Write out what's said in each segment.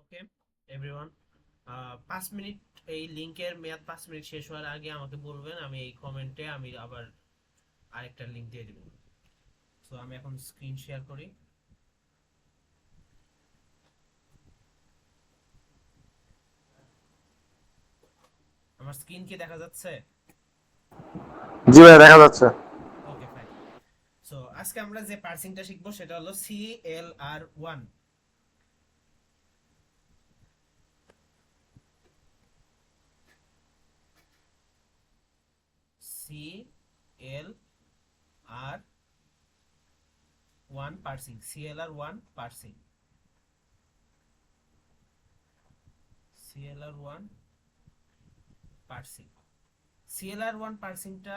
ওকে everyone, 5 minute এই লিংকের মেয়াদ 5 minute শেষ হওয়ার আগে আমাকে বলবেন, আমি এই কমেন্টে আমি আবার আরেকটা লিংক দিয়ে দিব। সো আমি এখন স্ক্রিন শেয়ার করি। আমার স্ক্রিন কি দেখা যাচ্ছে? জি ভাই, দেখা যাচ্ছে। ওকে ফাইন। সো আজকে আমরা যে পার্সিংটা শিখবো সেটা হলো CLR1। CLR1 parsing, CLR1 parsing, CLR1 parsing. CLR1 পার্সিংটা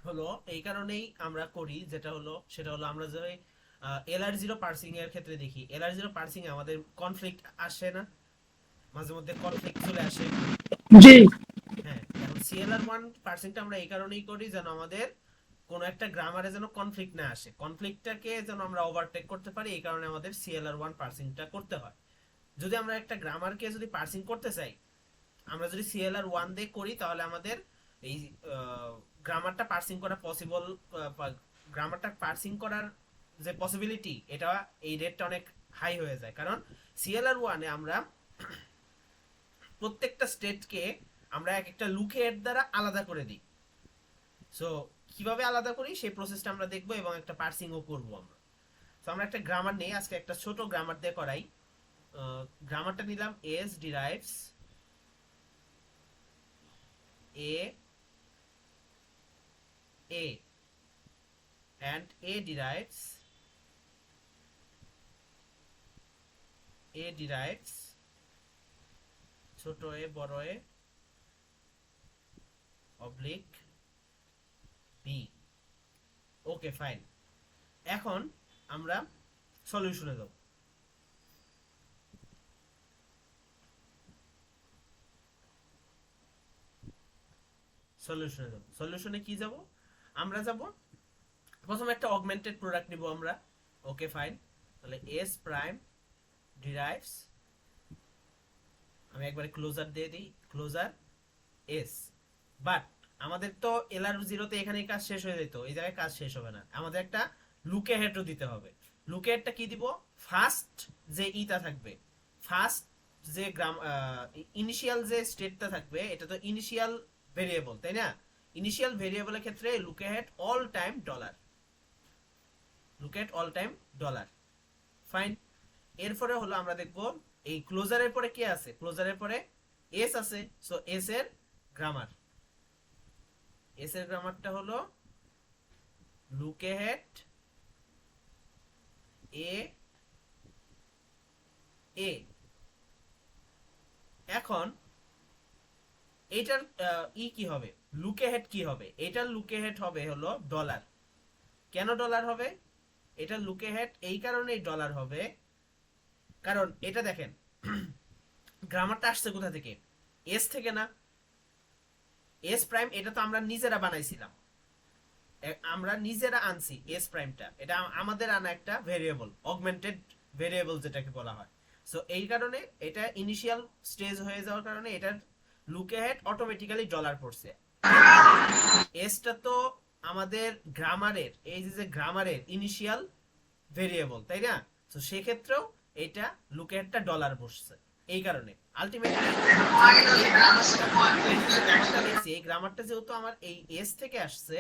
হলো এই কারণেই আমরা করি, সেটা হলো আমরা যে LR0 পার্সিং এর ক্ষেত্রে দেখি, LR0 পার্সিং এ আমাদের কনফ্লিক্ট আসে না, মাঝে মধ্যে কনফ্লিক্ট চলে আসে। জি। হ্যাঁ, এখন CLR1 পার্সিংটা আমরা এই কারণেই করি যেন আমাদের কোনো একটা গ্রামারে যেন কনফ্লিক্ট না আসে, কনফ্লিক্টটাকে যেন আমরা ওভারটেক করতে পারি, এই কারণে আমাদের CLR1 পার্সিংটা করতে হয়। যদি আমরা একটা গ্রামারকে যদি পার্সিং করতে চাই, আমরা যদি CLR1 দিয়ে করি তাহলে আমাদের এই গ্রামারটা পার্সিং করা পসিবল, গ্রামারটা পার্সিং করার যে পসিবিলিটি, এটা এই রেটটা অনেক হাই হয়ে যায়। কারণ CLR1 এ আমরা প্রত্যেকটা স্টেটকে আমরা এক একটা লুকের দ্বারা আলাদা করে দিই। সো কিভাবে আলাদা করি সেই প্রসেসটা আমরা দেখবো এবং একটা পার্সিংও করবো আমরা। তো আমরা একটা গ্রামার নেই, আজকে একটা ছোট গ্রামার দিয়ে করাই। গ্রামারটা নিলাম S derives A A and A derives ছোট এ বড় a oblique B. Okay fine. এখন আমরা সলিউশনে যাব। সলিউশনে কি যাব? আমরা যাব প্রথমে একটা অগমেন্টেড প্রোডাক্ট নিব আমরা। Okay fine. তাহলে এস প্রাইম ডিরাইভস, আমি একবারে ক্লোজার দিয়ে দিই, ক্লোজার এস। বাট আমাদের তো LR0 তে এখানেই কাজ শেষ হয়ে যেত, এই জায়গায় কাজ শেষ হবে না, আমাদের একটা লুকে হেডও দিতে হবে। লুকে হেডটা কি দিব? ফার্স্ট যে ইটা থাকবে, ফার্স্ট যে ইনিশিয়াল যে স্টেটটা থাকবে, এটা তো ইনিশিয়াল ভেরিয়েবল তাই না? ইনিশিয়াল ভেরিয়েবলের ক্ষেত্রে লুকে head all time dollar, look at all time dollar. Fine. এরপরে হলো আমরা দেখব এই ক্লোজারের পরে কি আছে, ক্লোজারের পরে এস আছে। সো এস এর গ্রামার, এস এর গ্রামারটা হলো লুক এট এ এ। এখন এটার কি হবে, লুকে হেড কি হবে? এটার লুকে হেড হবে হলো ডলার। কেন ডলার হবে? এটার লুকে হেড এই কারণেই ডলার হবে কারণ এটা দেখেন গ্রামারটা আসছে কোথা থেকে? এস থেকে না? এস প্রাইম এটা তো আমরা নিজেরা বানাইছিলাম, আমরা নিজেরা আনছি এস প্রাইমটা, এটা আমাদের আনা একটা ভেরিয়েবল, অগমেন্টেড ভেরিয়েবল যেটাকে বলা হয়। সো এই কারণে এটা ইনিশিয়াল স্টেজ হয়ে যাওয়ার কারণে এটার লুকে হেড অটোমেটিক্যালি ডলার পড়ছে। কিন্তু এসটা তো আমাদের গ্রামারের, এই যে গ্রামারের ইনিশিয়াল ভেরিয়েবল তাই না? তো সেক্ষেত্রেও এটা লুকে হেডটা ডলার বসছে। এই কারণে আলটিমেটলি এই গ্রামারটা যেহেতু আমার এই এস থেকে আসছে,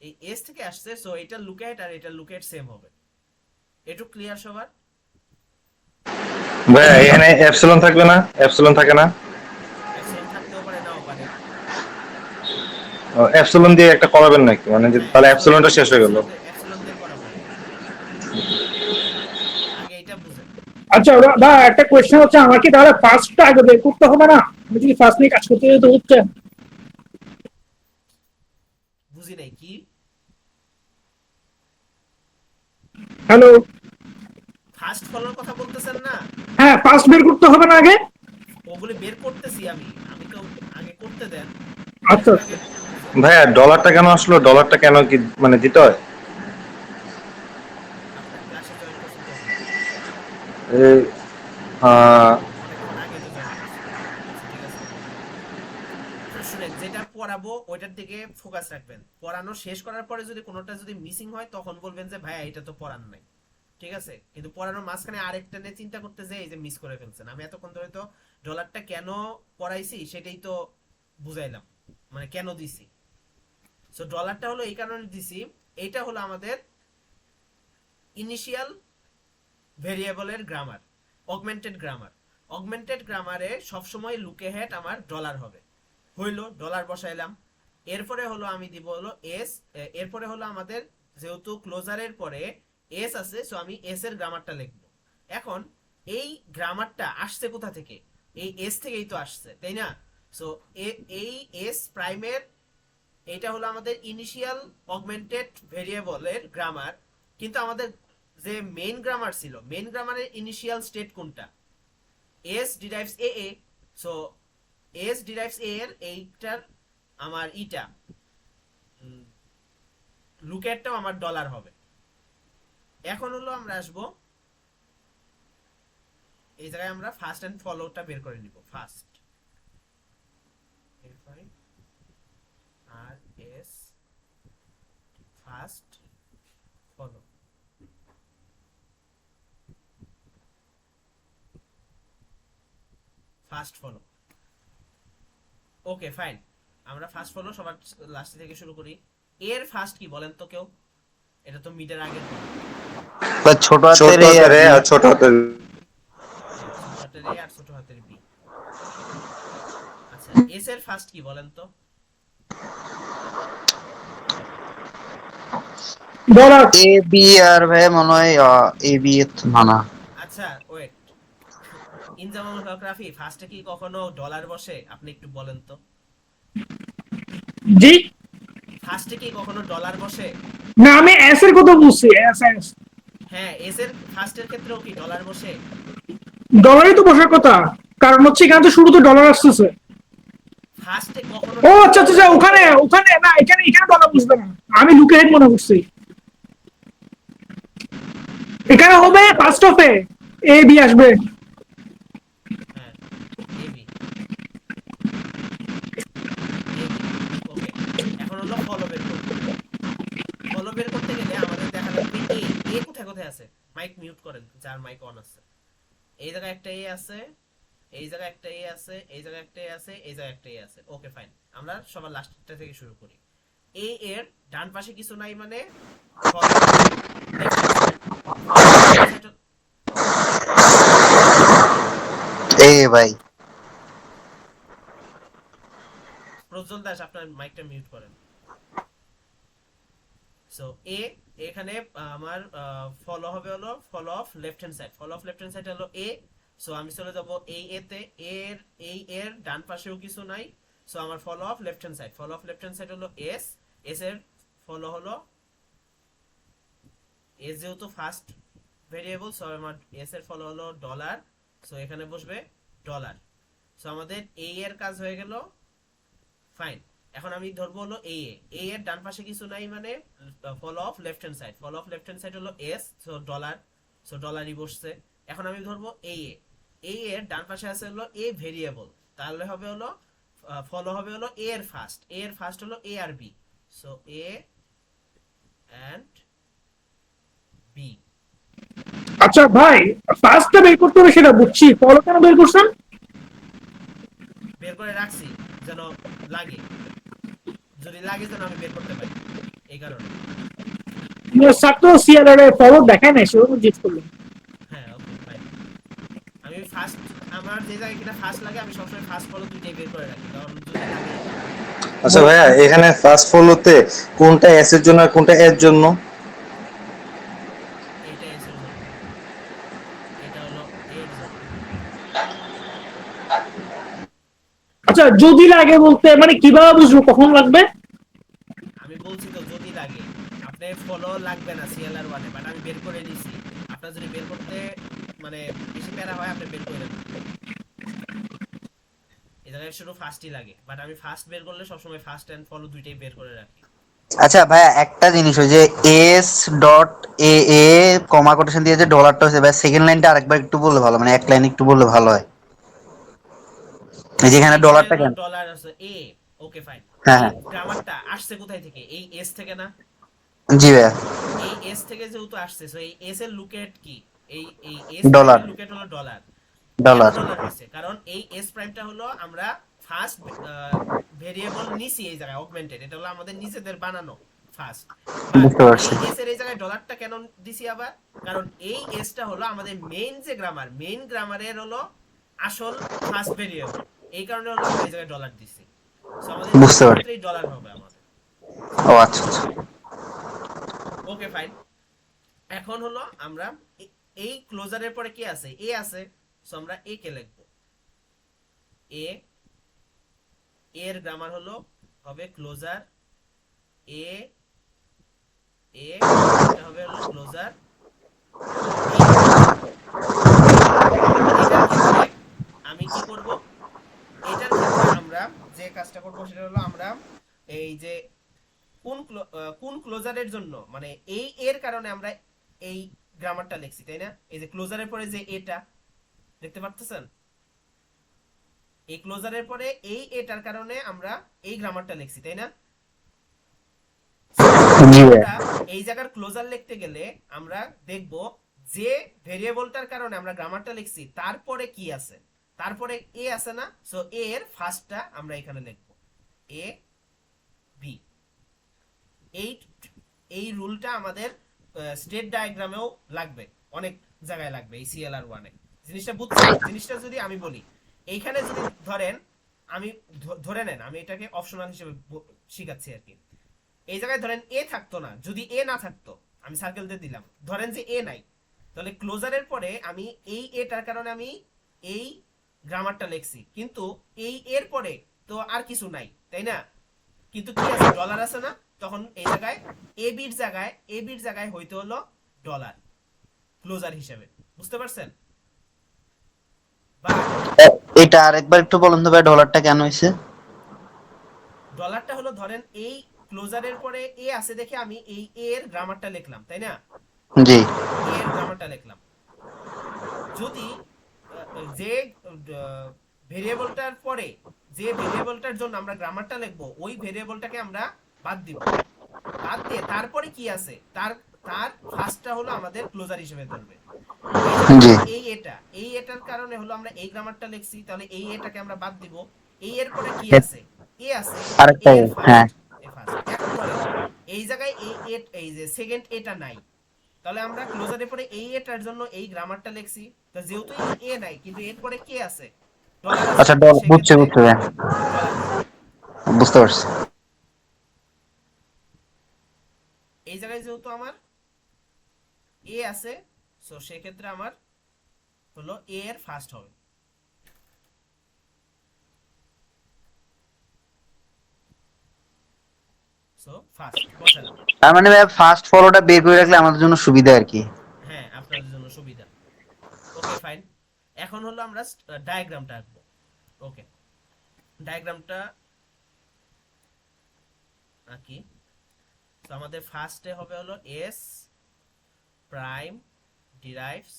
এই এস থেকে আসছে, সো এটা লুকেট আর এটা লুকেট সেম হবে। একটু ক্লিয়ার সবার? ভাইয়া, এখানে এপসিলন থাকবে না? এপসিলন থাকে না? এপসিলন থাকতেও পারে নাও পারে। এপসিলন দিয়ে একটা করাবেন নাকি, মানে যে হ্যাঁ, তাহলে এপসিলন এপসিলনটা দিয়ে শেষ হয়ে গেল। এপসিলন দিয়ে করাবো। আগে এটা বুঝেন। আচ্ছা বা একটা কোয়েশ্চেন হচ্ছে, আমার কি তাহলে ফার্স্টটা আগে বের করতে হবে না? আমি যদি ফার্স্ট নিয়ে কাজ করতে যেতে হচ্ছে। বুঝি নাই কি? হ্যালো। ফার্স্ট ফলোর কথা বলতেছেন না? হ্যাঁ, ফার্স্ট বের করতে হবে না আগে? ওগুলি বের করতেছি আমি, আমি তো আগে করতে দেন, আচ্ছা জিনিসটা আচ্ছা। আগে বুঝেন। ভাইয়া, ডলারটা কেন আসলো? ডলারটা কেন কি মানে দিতে হয়? আপনার ক্লাসে জয়েন করছেন কখন? অনেকক্ষণ আগে তো জয়েন করছি। আচ্ছা ঠিক আছে, শুনেন যেটা পড়াবো ওইটার দিকে ফোকাস রাখবেন। পড়ানো শেষ করার পরে যদি কোনোটা যদি মিসিং হয় তখন বলবেন যে ভাইয়া এটা তো পড়ান নাই, ঠিক আছে? কিন্তু পড়ানোর মাঝখানে আরেকটা নিয়ে চিন্তা করতে যে এই যে মিস করে ফেলছেন। আমি এতক্ষণ ধরে তো ডলারটা কেন পড়াইছি সেটাই তো বুঝাইলাম, মানে কেন দিছি। সো ডলারটা হলো এই কারণে দিছি, এইটা হলো আমাদের ইনিশিয়াল ভেরিয়েবলের গ্রামার, অগমেন্টেড গ্রামার। অগমেন্টেড গ্রামারে সবসময় লুকে হেড আমার ডলার হবে। হইলো ডলার বসাইলাম। এরপরে হলো আমি দিব হলো এস, এরপরে হলো আমাদের যেহেতু ক্লোজারের পরে এস আছে, সো আমি এস এর গ্রামারটা লিখবো। এখন এই গ্রামারটা আসছে কোথা থেকে? এই এস থেকেই তো আসছে, তাই না? সো এই এস প্রাইমের এটা হলো আমাদের ইনিশিয়াল অগমেন্টেড ভেরিয়েবলের গ্রামার। কিন্তু আমাদের যে মেইন গ্রামার ছিল, মেইন গ্রামারের ইনিশিয়াল স্টেট কোনটা? এস ডিরাইভস এ এ। সো এস ডিরাইভস এ এর এইটার আমার ইটা লুকেটটাও আমার ডলার হবে। এখন হলো আমরা আসবো এই জায়গায় আমরা ফার্স্ট এন্ড ফলোটা বের করে নিব। ফার্স্ট আর S first follow. First follow, okay fine. আমরা ফার্স্ট ফলো সবার লাস্ট থেকে শুরু করি। এর ফার্স্ট কি বলেন তো কেউ? এটা তো মিডের আগের পর। ছোট ছোট হাতের এ হাতের এ আর ছোট হাতের হ্যাঁ, ছোট হাতের এ আর ছোট হাতের বি। আচ্ছা এস এর ফার্স্ট কি বলেন তো? ডলার। এ বি আর ভাই মনে হয় এ বি এর না না আচ্ছা ওয়েট, ইনজামামুল হক রাফি ফার্স্টে কি কখনো ডলার বসে? আপনি একটু বলেন তো। জি ফার্স্টে কি কখনো ডলার বসে? না, আমি এস এর কথা বুঝছি, এস এস। হ্যাঁ এস এর ফার্স্টের ক্ষেত্রেও কি ডলার বসে? ডলারই তো বসার কথা, কারণ হচ্ছে এখানে তো শুরুতে ডলার আসতেছে। ফার্স্টে কখনো ও আচ্ছা আচ্ছা আচ্ছা, ওখানে ওখানে না, এখানে এখানে ডলার বুঝবে না, আমি লুকে হেড মনে করছি। এখানে হবে ফার্স্ট অফ এ বি আসবে। হ্যাঁ এবি, ওকে। এখন হলো ফলো বের করব। ফলো বের করতে গেলে আমাদের দেখা লাগবে এ। এ কোথায় কোথায় আছে? মাইক মিউট করেন যার মাইক অন আছে। এই জায়গায় একটা এ আছে, এই জায়গায় একটা এ আছে, এই জায়গায় একটা এ আছে, এই জায়গায় একটা এ আছে। ওকে ফাইন, আমরা সবার লাস্টটা থেকে শুরু করি। এ এর ডান পাশে কিছু নাই মানে এ ভাই প্রজ্জ্বল দাস আপনার মাইকটা মিউট করেন। সো এ এখানে আমার ফলো হবে হলো follow of left hand side. Follow of left hand side হলো এ। সো আমি চলে যাব এই এ তে। এর এই এর ডান পাশেও কিছু নাই, সো আমার follow of left hand side. Follow of left hand side হলো এস। এস এর ফলো হলো এস, যেহেতু ফার্স্ট ভেরিয়েবল সো আমার এস এর ফলো হলো ডলার। সো এখানে বসবে ডলার। সো আমাদের এই এর কাজ হয়ে গেল। ফাইন, এখন আমি ধরবো হলো এ এ এর ডান পাশে কিছু নাই মানে follow of left hand side. Follow of left hand side হলো এস, সো ডলার। সো ডলারই বসছে। এখন আমি ধরবো এ এর ডান পাশে আছে হলো এ ভেরিয়েবল, তাহলে হবে হলো ফলো হবে হলো এ এর ফার্স্ট। এ এর ফার্স্ট হলো এ আর B. So A and B. আচ্ছা ভাই, ফার্স্টটা বের করতে হবে সেটা বুঝছি, ফলো কেন বের করছেন? বের করে রাখছি যেন লাগে, যদি লাগে যেন আমি বের করতে পারি, এই কারণে। স্যার তো সিএলআর এর ফলো দেখায় না, সেরকম জিজ্ঞেস করলাম। হ্যাঁ ওকে ফাইন। আমি ফার্স্ট আমার যে জায়গায় কিনা ফার্স্ট লাগে আমি সবসময় ফার্স্ট ফলো দুইটাই বের করে রাখি, কারণ যদি লাগে। আচ্ছা ভাইয়া, এখানে ফার্স্ট ফলোতে কোনটা এস এর জন্য আর কোনটা এর জন্য? এইটা এস এর জন্য, এটা হলো এর জন্য। আচ্ছা যদি লাগে বলতে মানে কিভাবে বুঝবো কখন লাগবে? আমি বলছি তো যদি লাগে, আপনি ফলো লাগবে না সিএলআর ওয়ানে, বাট আমি বের করে নিছি। আপনার যদি বের করতে মানে বেশি প্যারা হয় আপনি বের করে নেন। এই জায়গায় শুধু ফার্স্টই লাগে, বাট আমি ফার্স্ট বের করলে সবসময় ফার্স্ট এন্ড ফলো দুইটাই বের করে রাখি। আচ্ছা ভাইয়া একটা জিনিস, ওই যে S dot A A comma quotation দিয়ে যে ডলারটা হচ্ছে ভাই, সেকেন্ড লাইনটা আরেকবার একটু বললে ভালো, মানে এক লাইন একটু বললে ভালো হয়, এই যেখানে এইখানে ডলারটা হলো কেন। ডলার আছে এ। Okay fine. হ্যাঁ এই হ্যাঁ। গ্রামারটা আসছে কোথায় থেকে? এই এস থেকে না? জি ভাইয়া। এই এস থেকে যেহেতু আসছে, সো এই এস এর লুকেট কি? এই এস ডলার। প্রাইমের লুকেট হলো ডলার। কেন ডলার। ডলার হয়েছে? কারণ এই এস প্রাইমটা হলো আমরা ফার্স্ট ভেরিয়েবল নিছি এই জায়গায় অগমেন্টেড, এটা হলো আমাদের নিজেদের বানানো ফার্স্ট। বাট বুঝতে এই পারছি। এস এর এই জায়গায় ডলারটা কেন দিছি আবার? কারণ এই এসটা হলো আমাদের মেইন যে গ্রামার, মেইন গ্রামারের হলো আসল ফার্স্ট ভেরিয়েবল। এই কারণে হলো আমরা এই জায়গায় ডলার দিছি। সো আমাদের বুঝতে দুইটা পারি। ক্ষেত্রেই ডলার হবে আমাদের। ও আচ্ছা আচ্ছা। ওকে ফাইন। এখন হলো আমরা এই ক্লোজারের পরে কি আছে? এ আছে। সো আমরা এ কে লিখবো। এ এর গ্রামার হলো হবে ক্লোজার এ এ, এটা হবে হলো ক্লোজার বি। এটার ক্ষেত্রে আমি কি করব? এটার ক্ষেত্রে আমরা যে কাজটা করব সেটা হলো আমরা এই যে কোন ক্লোজারের জন্য, মানে এই এর কারণে আমরা এই গ্রামারটা লিখছি, তাই না? এই যে ক্লোজারের পরে যে এটা দেখতে পাচ্ছেন, এই ক্লোজারের পরে এই এটার কারণে আমরা এই গ্রামারটা লিখছি, তাই না? So, জি ভাইয়া। আমরা এই জায়গার ক্লোজার লিখতে গেলে আমরা দেখব যে ভেরিয়েবলটার কারণে আমরা গ্রামারটা লিখছি তারপরে কি আছে, তারপরে এ আছে না? সো এ এর ফার্স্টটা আমরা এখানে লিখব এ বি। এই এই রুলটা আমাদের স্টেট ডায়াগ্রামেও লাগবে, অনেক জায়গায় লাগবে এই সিএলআর ওয়ানে। জিনিসটা বুঝছেন? জিনিসটা যদি আমি বলি, এইখানে যদি ধরেন, আমি ধরে নেন আমি এটাকে অপশনাল হিসেবে শিখাচ্ছি আর কি। এই জায়গায় ধরেন এ থাকতো না, যদি এ না থাকতো আমি সার্কেল দিয়ে দিলাম, ধরেন যে এ নাই, তাহলে ক্লোজারের পরে আমি এই এটার কারণে আমি এই গ্রামারটা লিখছি, কিন্তু এই এর পরে তো আর কিছু নাই, তাই না? কিন্তু কি আছে? ডলার আছে না? তখন এই জায়গায় এ বির জায়গায় হইতে হলো ডলার ক্লোজার হিসেবে। বুঝতে পারছেন? বাট এটা আরেকবার একটু বলুন তো ভাই, ডলারটা কেন হয়েছে? ডলারটা হলো ধরেন এই ক্লোজারের পরে এ আছে দেখে আমি এই এ এর গ্রামারটা লিখলাম, তাই না? জি। এ এর গ্রামারটা লিখলাম। যদি যে ভেরিয়েবলটার পরে যে ভেরিয়েবলটার জন্য আমরা গ্রামারটা লিখবো ওই ভেরিয়েবলটাকে আমরা বাদ দিব, বাদ দিয়ে তারপরে কি আছে তার তার ফার্স্টটা হলো আমাদের ক্লোজার হিসেবে ধরবে। এই যে জি। ধরেন এই এটার কারণে হলো আমরা এই গ্রামারটা লিখছি, তাহলে এই এটাকে আমরা বাদ দিব। এই এর পরে কি আছে? এ আছে, তাহলে এ আরেকটাই। এর হ্যাঁ। ফার্স্ট, এ ফার্স্ট। এখন ধরেন এই জায়গায় এই যে সেকেন্ড এটা নাই, তাহলে আমরা ক্লোজারের পরে এই এটার জন্য এই গ্রামারটা লিখছি। তো যেহেতু এই এ নাই কিন্তু এর পরে কে আছে? ডলার আছে, আচ্ছা, তো বুঝছি সেক্ষেত্রে বুঝছি ভাইয়া। ডলার হইব। বুঝতে পারছি। এই জায়গায় যেহেতু আমার এ আছে, সো সেক্ষেত্রে আমার হলো এ এর ফার্স্ট হবে। সো ফার্স্ট বসালাম। তার মানে ভাই ফার্স্ট ফলোটা বের করে রাখলে আমাদের জন্য সুবিধা আর কি। হ্যাঁ, আপনাদের জন্য সুবিধা। ওকে ফাইন। এখন হলো আমরা ডায়াগ্রামটা আঁকবো। ওকে, ডায়াগ্রামটা আঁকি। তো আমাদের ফার্স্টে হবে হলো S prime derives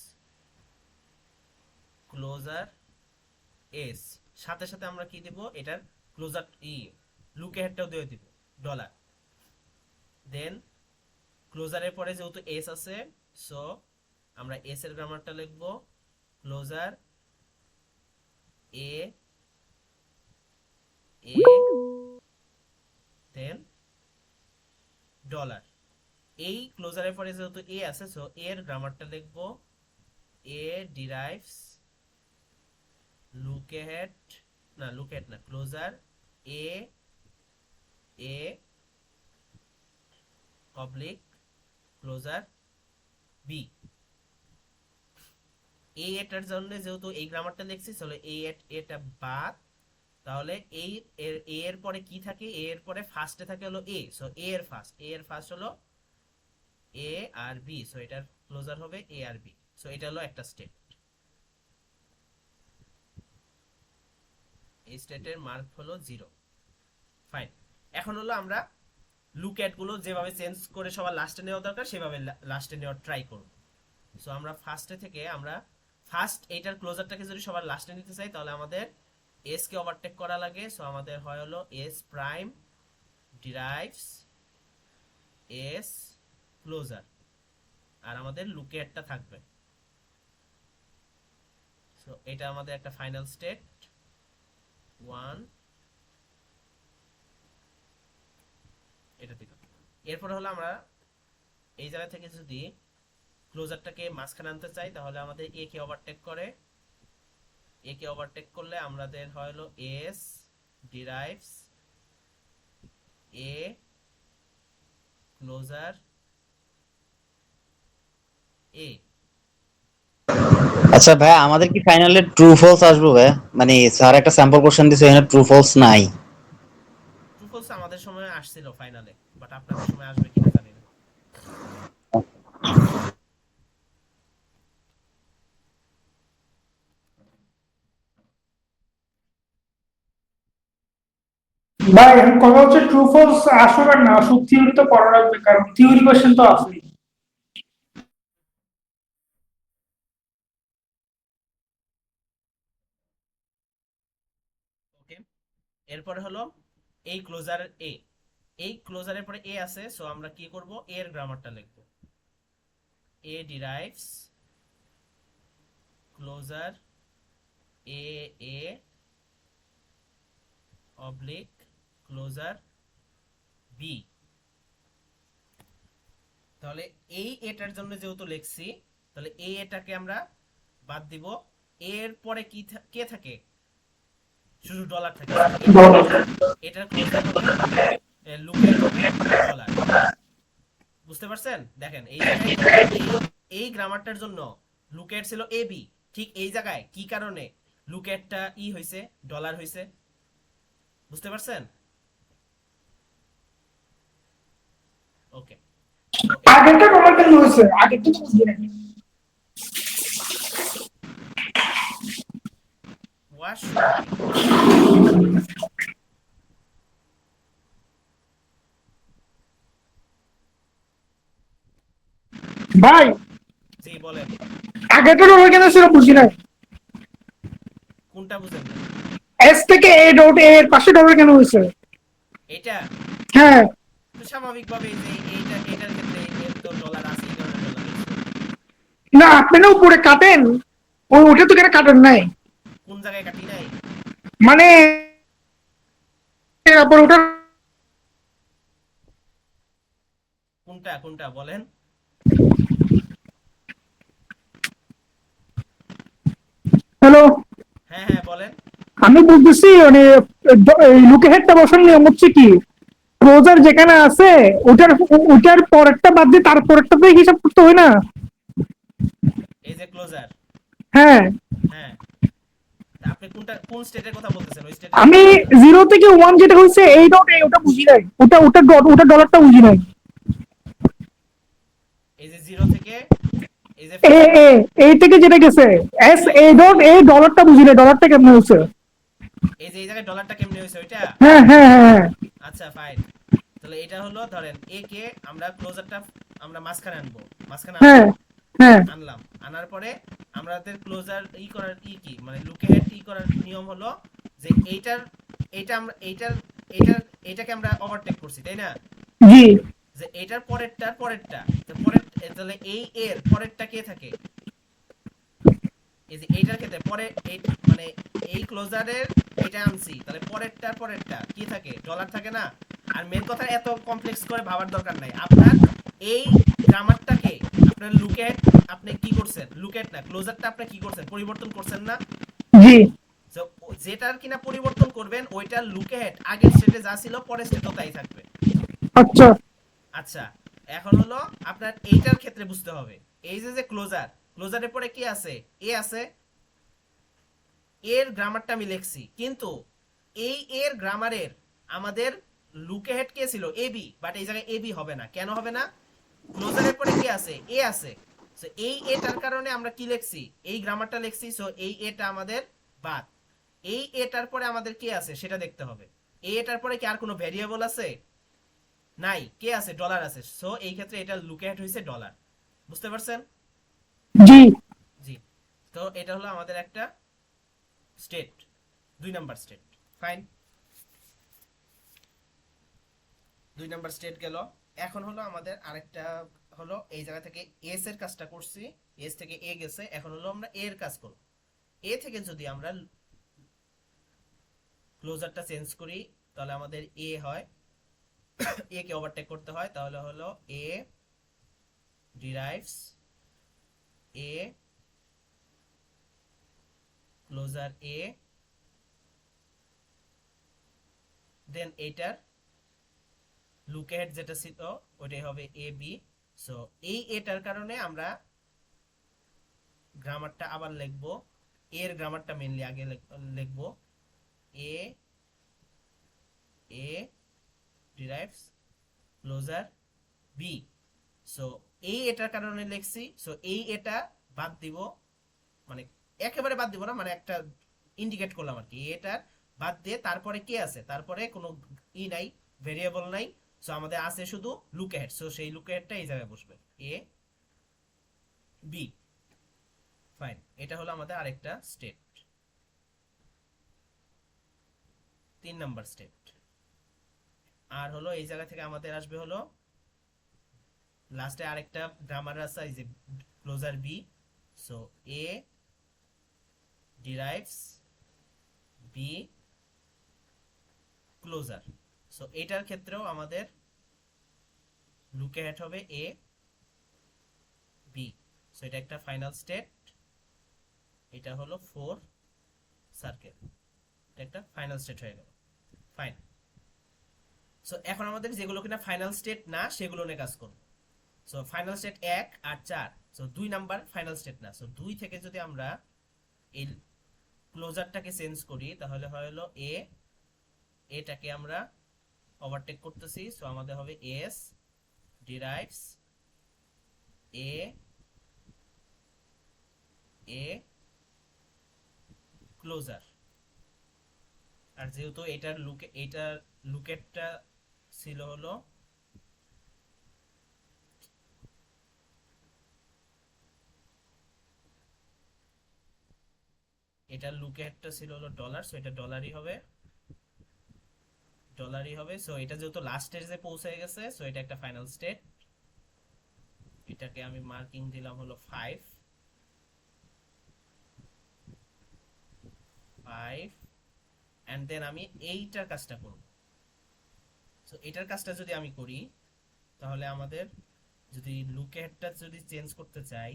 closure S, সাথে সাথে আমরা কি দিব? এটার ক্লোজার লুকে হেডটাও দিয়ে দিব ডলার। দেন ক্লোজারের পরে যেহেতু এস আছে, সো আমরা এস এর গ্রামারটা লিখবো ক্লোজার এ এ দেন ডলার। এই ক্লোজারের পরে যেহেতু এ আছে, সো এর গ্রামারটা লিখবো এ ডিরাইভস লুকেহেড, না লুকেহেড না, closure A a oblique closure B. এই এটার জন্য যেহেতু এই গ্রামারটা লিখছি, চলো এই এটা বাদ। তাহলে এই এর পরে কি থাকে? এ এর পরে ফার্স্টে থাকে হলো এ, সো এ এর ফার্স্ট হলো এ আর বি, সো এটার ক্লোজার হবে এ আর বি। সো এটা হলো একটা স্টেট। এই স্টেটের মার্ক হলো 0। ফাইন। এখন হলো আমরা লুক অ্যাট গুলো যেভাবে চেঞ্জ করে সবার লাস্টে নেওয়া দরকার সেভাবে লাস্টে নেওয়ার ট্রাই করব। সো আমরা ফার্স্টে থেকে আমরা ফার্স্ট এইটার ক্লোজারটাকে যদি সবার লাস্টে নিতে চাই তাহলে আমাদের এস কে ওভারটেক করা লাগে। সো আমাদের হয় হলো S prime derives S closure, আর আমাদের লুকে হেডটা থাকবে। সো এটা আমাদের একটা ফাইনাল স্টেট 1 এটা দিলাম। এরপর হলো আমরা এই জায়গা থেকে যদি ক্লোজারটাকে মাঝখানে আনতে চাই তাহলে আমাদের এ কে ওভারটেক করে, এ কে ওভারটেক করলে আমাদের হয় হলো এস ডিরাইভস এ ক্লোজার এ। আচ্ছা ভাই, আমাদের কি ফাইনালে ট্রু ফলস আসবে ভাই? মানে স্যার একটা স্যাম্পল কোশ্চেন দিছে, এখানে ট্রু ফলস নাই। ট্রু ফলস আমাদের সময় আসছিল ফাইনালে, বাট আপনাদের সময় আসবে কিনা জানি না। ভাই এখন কথা হচ্ছে ট্রু ফলস আসুক আর না আসুক, থিওরি তো পড়া লাগবে, কারণ থিওরি কোশ্চেন তো আসেই। ওকে, এরপরে হলো এই ক্লোজার এ, এই ক্লোজারের পরে এ আছে। সো আমরা কি করব, এর গ্রামারটা লিখব। এ derives closure A a oblique closure B. তাহলে এই এটার জন্য যেহেতু লিখছি, তাহলে এই এটাকে আমরা বাদ দিব। এর পরে কি কে থাকে, শুধু ডলার থাকে। এটার ক্লোজার হবে লুকের হবে ডলার। বুঝতে পারছেন? দেখেন এই জায়গায় এই গ্রামারটার জন্য লুকেট ছিল এ বি, ঠিক এই জায়গায় কি কারণে লুকেটটা ই হইছে, ডলার হইছে। বুঝতে পারছেন? ওকে, আগেরটা ডলার কেন হয়েছে, আগেরটা তো বুঝি নাকি। ওয়াশ ভাই জি বলেন, আগেরটা ডলার কেন ছিল বুঝি নাই। কোনটা বুঝেন না? এস থেকে এ ডট এর পাশে ডলার কেন হয়েছে? এটা হ্যাঁ তো স্বাভাবিকভাবে যে এটার ক্ষেত্রে এর তো ডলার আছে, এই কারণে ডলার হইছে। না, আপনি না উপরে কাটেন, ওটা তো কেন কাটেন নাই, কোন জায়গায় কাটি নাই? মানে তারপর ওটা। কোনটা কোনটা বলেন? হ্যালো, হ্যাঁ হ্যাঁ বলেন। আমি বলতেছি মানে লুকে হেডটা বসার নিয়ম হচ্ছে কি, ক্লোজার যেখানে আছে ওটার ওটার পরেরটা বাদ দিয়ে তারপরেরটাতে হিসাব করতে হয় না। এই যে ক্লোজার, হ্যাঁ, হ্যাঁ, তা আপনি কোনটা কোন স্টেটের কথা বলতেছেন? ওই স্টেটের আমি 0 থেকে 1 যেটা হচ্ছে এই ডট এ, ওটা বুঝি নাই, ওটা ওটা ডট ওটা ডলারটা বুঝি নাই। এই যে 0 থেকে এই যে এ এ এই থেকে যেটা গেছে এস এ ডট এ, ডলারটা বুঝি নাই, ডলারটা কেমন হচ্ছে। এই যে এই জায়গায় ডলারটা কেমনে হয়েছে ওইটা? হ্যাঁ হ্যাঁ হ্যাঁ আচ্ছা ফাইন। তাহলে এটা হলো ধরেন এ কে আমরা ক্লোজারটা আমরা মাঝখানে আনবো, মাঝখানে হ্যাঁ হ্যাঁ আনলাম। আনার পরে আমাদের ক্লোজার ই করার কি মানে লুকে হেড ই করার নিয়ম হলো যে এইটার এইটা আমরা এইটাকে আমরা ওভারটেক করছি, তাই না? জি যে এটার পরেরটার পরেরটা, তো পরের তাহলে এই এর পরেরটা কে থাকে, এই যে এইটার ক্ষেত্রে পরে এই মানে এই ক্লোজারের এটা আনছি, তাহলে পরেরটার পরেরটা কি থাকে, ডলার থাকে না? আর মেন কথা এত কমপ্লেক্স করে ভাবার দরকার নাই। আপনার এই গ্রামারটাকে আপনার লুকেট আপনি কি করছেন, লুকেট না ক্লোজারটা আপনি কি করছেন, পরিবর্তন করছেন না? জি যেটার কিনা পরিবর্তন করবেন ওইটার লুকেট আগের স্টেটে যা ছিল পরের স্টেটও তাই থাকবে। আচ্ছা আচ্ছা, এখন হলো আপনার এইটার ক্ষেত্রে বুঝতে হবে এই যে যে ক্লোজার, ক্লোজারের পরে কি আছে, এ আছে। এর গ্রামারটা আমি লিখছি, কিন্তু এই এর গ্রামারের আমাদের লুকে হেড কে ছিল এ বি, বাট এই জায়গায় এ বি হবে না। কেন হবে না? ক্লোজারের পরে কি আছে, এ আছে। সো এই এটার কারণে আমরা কি লিখছি, এই গ্রামারটা লিখছি। সো এই এটা আমাদের বাদ। এই এটার পরে আমাদের কি আছে সেটা দেখতে হবে। এই এটার পরে কি আর কোনো ভেরিয়েবল আছে? নাই, কে আছে, ডলার আছে, সো এই ক্ষেত্রে এটা লুকে হেড হইছে ডলার। বুঝতে পারছেন? জি। জি। তো এটা হলো আমাদের একটা state, 2 number state. Fine, 2 number state গেল। এখন হলো আমাদের আরেকটা হলো এই জায়গা থেকে এস এর কাজটা করছি, এস থেকে এ গেছে, এখন হলো আমরা এর কাজ করব। এ থেকে যদি আমরা ক্লোজারটা চেঞ্জ করি তাহলে আমাদের এ হয়, এ কে ওভারটেক করতে হয়, তাহলে হলো এ ডিরাইভস এ ক্লোজার এ, দেন এটার লুক হেড যেটা ছিল ওইটাই হবে এ বি। সো এই এটার কারণে আমরা গ্রামারটা আবার লিখবো, এর গ্রামারটা মেইনলি আগে লিখবো, এ এ ডিরাইভস ক্লোজার বি। সো এই এটার কারণে লিখছি, সো এই এটা বাদ দিব, মানে একেবারে বাদ দিব না, মানে একটা ইন্ডিকেট করলাম আর কি, এটার বাদ দিয়ে তারপরে কে আছে, তারপরে কোনো নাই, ভেরিয়েবল নাই, সো আমাদের আছে শুধু লুক হেড, সো সেই লুক হেডটা এই জায়গায় বসবে, এ বি। ফাইন, এটা হলো আমাদের আরেকটা স্টেট, 3 নাম্বার স্টেট। আর হলো এই জায়গা থেকে আমাদের আসবে হলো লাস্টে আরেকটা গ্রামার আছে, এই যে closure B. So A derives B closure. So এটার ক্ষেত্রেও আমাদের লুকে হেড হবে এ বি। সো এটা একটা ফাইনাল স্টেট, এটা হলো 4 সার্কেল, এটা একটা ফাইনাল স্টেট হয়ে গেল। ফাইন। সো এখন আমাদের যেগুলো কিনা ফাইনাল স্টেট না সেগুলো নিয়ে কাজ করব। সো ফাইনাল স্টেট 1 আর 4, সো 2 নাম্বার ফাইনাল স্টেট না, সো 2 থেকে যদি আমরা এই ক্লোজারটাকে চেঞ্জ করি তাহলে হয় হলো এ, এটাকে আমরা ওভারটেক করতেছি, সো আমাদের হবে এস ডিরাইভস এ এ ক্লোজার। আর যেহেতু এটার লুকেটটা ছিল হলো এটার লুকেটটা ছিল হলো ডলার, সো এটা ডলারই হবে, ডলারই হবে। সো এটা যেহেতু লাস্ট স্টেজে পৌঁছে গেছে, সো এটা একটা ফাইনাল স্টেট, এটাকে আমি মার্কিং দিলাম হলো 5 এন্ড দেন আমি এইটার কাজটা করব। সো এটার কাজটা যদি আমি করি তাহলে আমাদের যদি লুকেটটা যদি চেঞ্জ করতে চাই,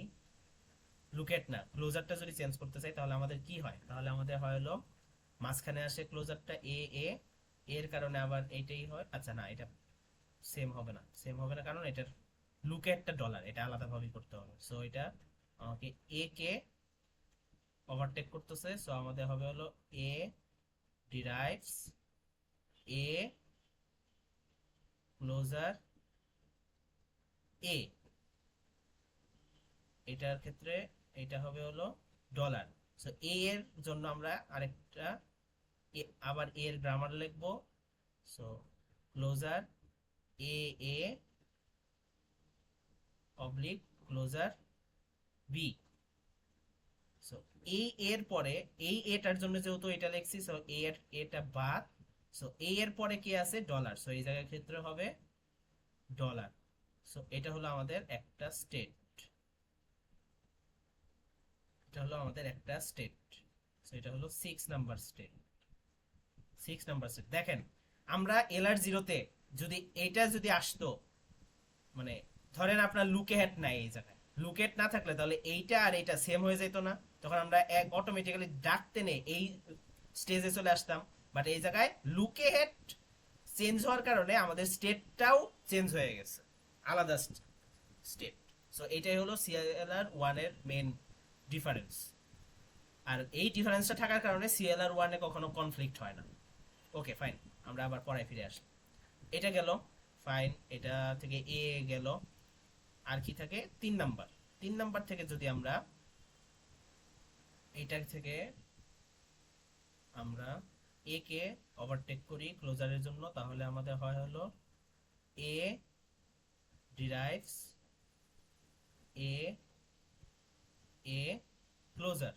লুকেট না ক্লোজারটা যদি চেঞ্জ করতে চাই তাহলে আমাদের কি হয়, তাহলে আমাদের হয় হলো মাঝখানে আসে ক্লোজারটা এ এ, এর কারণে আবার এইটাই হয়, আচ্ছা না এটা সেম হবে না, সেম হবে না কারণ এটার লুকেটটা ডলার, এটা আলাদাভাবে করতে হবে। সো এটা আমাকে এ কে ওভারটেক করতেছে, সো আমাদের হবে হলো এ ডিরাইভস এ ক্লোজার এ, এটার ক্ষেত্রে এটা হবে হলো ডলার। সো এ এর জন্য আমরা আরেকটা আবার এর গ্রামার লিখবো, so closure A a oblique closure B. So এই এর পরে এই এটার জন্য যেহেতু এটা লিখছি, সো এ এর এটা বাদ, সো এ এর পরে কি আছে, ডলার, সো এই জায়গার ক্ষেত্রে হবে ডলার। সো এটা হলো আমাদের একটা স্টেট, এটা হলো আমাদের একটা স্টেট। সো এটা হলো 6 নাম্বার স্টেট, 6 নাম্বার স্টেট। দেখেন আমরা এলআর জিরোতে যদি এইটা যদি আসতো, মানে ধরেন আপনার লুকে হেড নাই, এই জায়গায় লুকেট না থাকলে তাহলে এইটা আর এইটা সেম হয়ে যেত না, তখন আমরা এক অটোমেটিক্যালি ডাকতে নেই এই স্টেজে চলে আসতাম। বাট এই জায়গায় লুকে হেড চেঞ্জ হওয়ার কারণে আমাদের স্টেটটাও চেঞ্জ হয়ে গেছে, আলাদা স্টেট। সো এটাই হলো সিএলআর 1 এর মেন ডিফারেন্স। আর এই ডিফারেন্সটা থাকার কারণে সিএলআর 1 এ কখনো কনফ্লিক্ট হয় না। ওকে ফাইন, আমরা আবার পড়ায় ফিরে আসি। এটা গেল, ফাইন, এটা থেকে এ গেল, আর কি থাকে 3 নাম্বার। 3 নাম্বার থেকে যদি আমরা এইটার থেকে আমরা এ কে ওভারটেক করি ক্লোজারের জন্য তাহলে আমাদের হয় হলো এ ডিরাইভস এ এ ক্লোজার,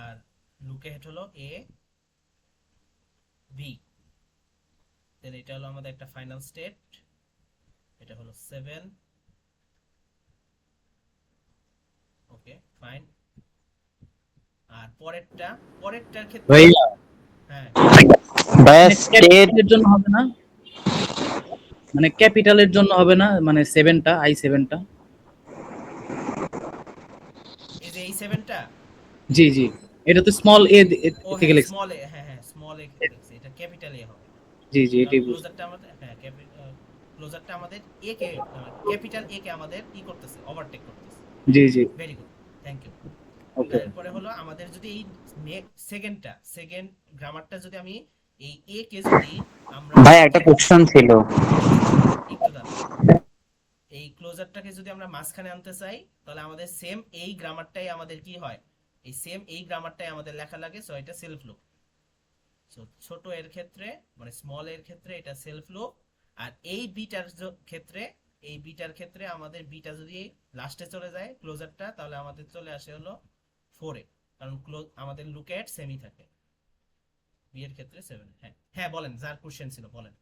আর লুক অ্যাহেড হলো এ বি। দেন এটা হলো আমাদের একটা ফাইনাল স্টেট, এটা হলো 7। Okay fine. আর পরেরটার ক্ষেত্রে ভাইয়া হ্যাঁ ভাইয়া মানে স্টেট ক্যাপিটালের জন্য হবে না, মানে ক্যাপিটালের জন্য হবে না, মানে সেভেনটা i7টা। এই যে এই 7টা, জি জি, এটা তো স্মল এ ও থেকে হ্যাঁ লিখছি। স্মল এ, হ্যাঁ হ্যাঁ স্মল এ লিখছি, এটা ক্যাপিটাল এ হবে। জি জি, কারণ এটাই বুঝছি। ক্লোজারটা আমাদের হ্যাঁ ক্লোজারটা আমাদের এ কে, ক্যাপিটাল এ কে আমাদের ই করতেছে, ওভারটেক করতেছে। জি জি, ভেরি গুড, থ্যাংক ইউ। ওকে। তারপরে হলো আমাদের যদি এই সেকেন্ড গ্রামারটা যদি আমি এই এ কে যদি আমরা ভাইয়া একটা কোশ্চেন ছিল। একটু দাঁড়ান, এই ক্লোজারটাকে যদি আমরা মাঝখানে আনতে চাই তাহলে আমাদের সেম এই গ্রামারটাই আমাদের কি হয়, এই গ্রামারটাই আমাদের লেখা লাগে। সো এটা সেলফ লুপ। সো ছোট এর ক্ষেত্রে মানে স্মল এর ক্ষেত্রে এটা সেলফ লুপ। আর এই বিটার ক্ষেত্রে আমাদের বিটা যদি লাস্টে চলে যায় ক্লোজারটা, তাহলে আমাদের চলে আসে হলো 4 এ, কারণ আমাদের লুকেট সেমই থাকে। বি এর ক্ষেত্রে 7। হ্যাঁ হ্যাঁ বলেন, যার কোশ্চেন ছিল বলেন।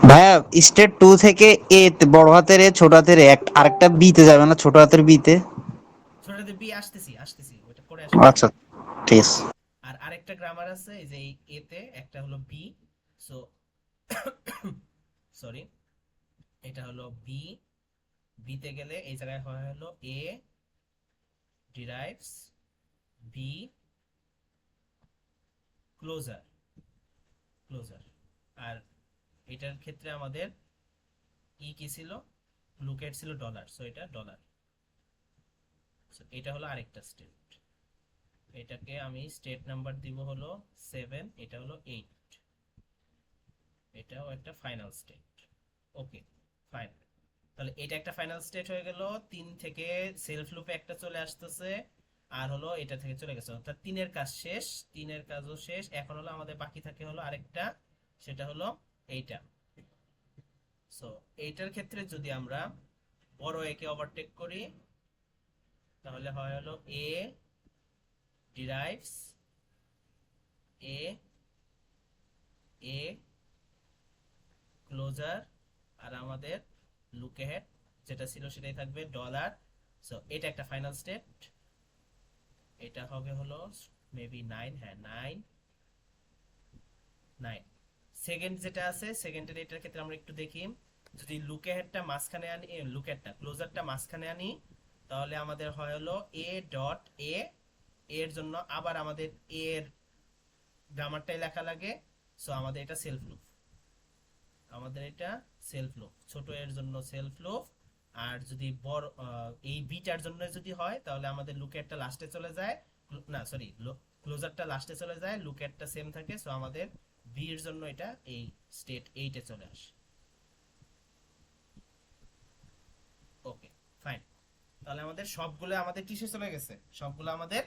ভাইয়া স্টেট 2 থেকে এ বড় হাতের এ ছোট হাতের এ আরেকটা বি তে যাবে না, ছোট হাতের বি তে? ছোটতে বি আসতেছি ওটা পরে আসবে। আচ্ছা, ঠিক আছে। আর আরেকটা গ্রামার আছে এই যে এই এতে একটা হলো বি। সো সরি, এটা হলো বি। বিতে গেলে এই জায়গায় হয় হলো এ ডিরাইভস বি ক্লোজার ক্লোজার। আর এটার ক্ষেত্রে আমাদের ই কি ছিল, লুকেট ছিল ডলার, সো এটা ডলার। এটা হলো আরেকটা স্টেট, এটাকে আমি স্টেট নাম্বার দিব হলো 7, এটা হলো 8। এটাও একটা ফাইনাল স্টেট। Okay fine. তাহলে এটা একটা ফাইনাল স্টেট হয়ে গেল। 3 থেকে সেলফ লুপে একটা চলে আসতেছে, আর হলো এটা থেকে চলে গেছে, অর্থাৎ 3 এর কাজ শেষ। 3 এর কাজও শেষ, এখন হলো আমাদের বাকি থাকে হলো আরেকটা, সেটা হলো এইটা। সো এইটার ক্ষেত্রে যদি আমরা বড় একে ওভারটেক করি তাহলে হয় হলো এ ডিরাইভস এ এ ক্লোজার, আর আমাদের লুক অ্যাহেড যেটা ছিল সেটাই থাকবে ডলার। সো এটা একটা ফাইনাল স্টেট, এটা হবে হলো মেবি 9। হ্যাঁ 9 9। সেকেন্ড যেটা আছে, সেকেন্ডের এটার ক্ষেত্রে আমরা একটু দেখি, যদি লুক অ্যাহেডটা মাঝখানে আনি, লুক অ্যাহেডটা ক্লোজারটা মাঝখানে আনি, তাহলে আমাদের হয় হলো এ ডট এ, এর জন্য আবার আমাদের এর গ্রামারটাই লেখা লাগে। সো আমাদের এটা সেলফ লুপ, ছোট এর জন্য সেলফ লুপ। আর যদি বড় এই বিটার জন্য যদি হয় তাহলে আমাদের লুকেটটা লাস্টে চলে যায়, না সরি ক্লোজারটা লাস্টে চলে যায়, লুকেটটা সেম থাকে। সো আমাদের বি এর জন্য এটা এই স্টেট 8 এ চলে আসে। Okay fine. তাহলে আমাদের কিসে চলে গেছে, সবগুলো আমাদের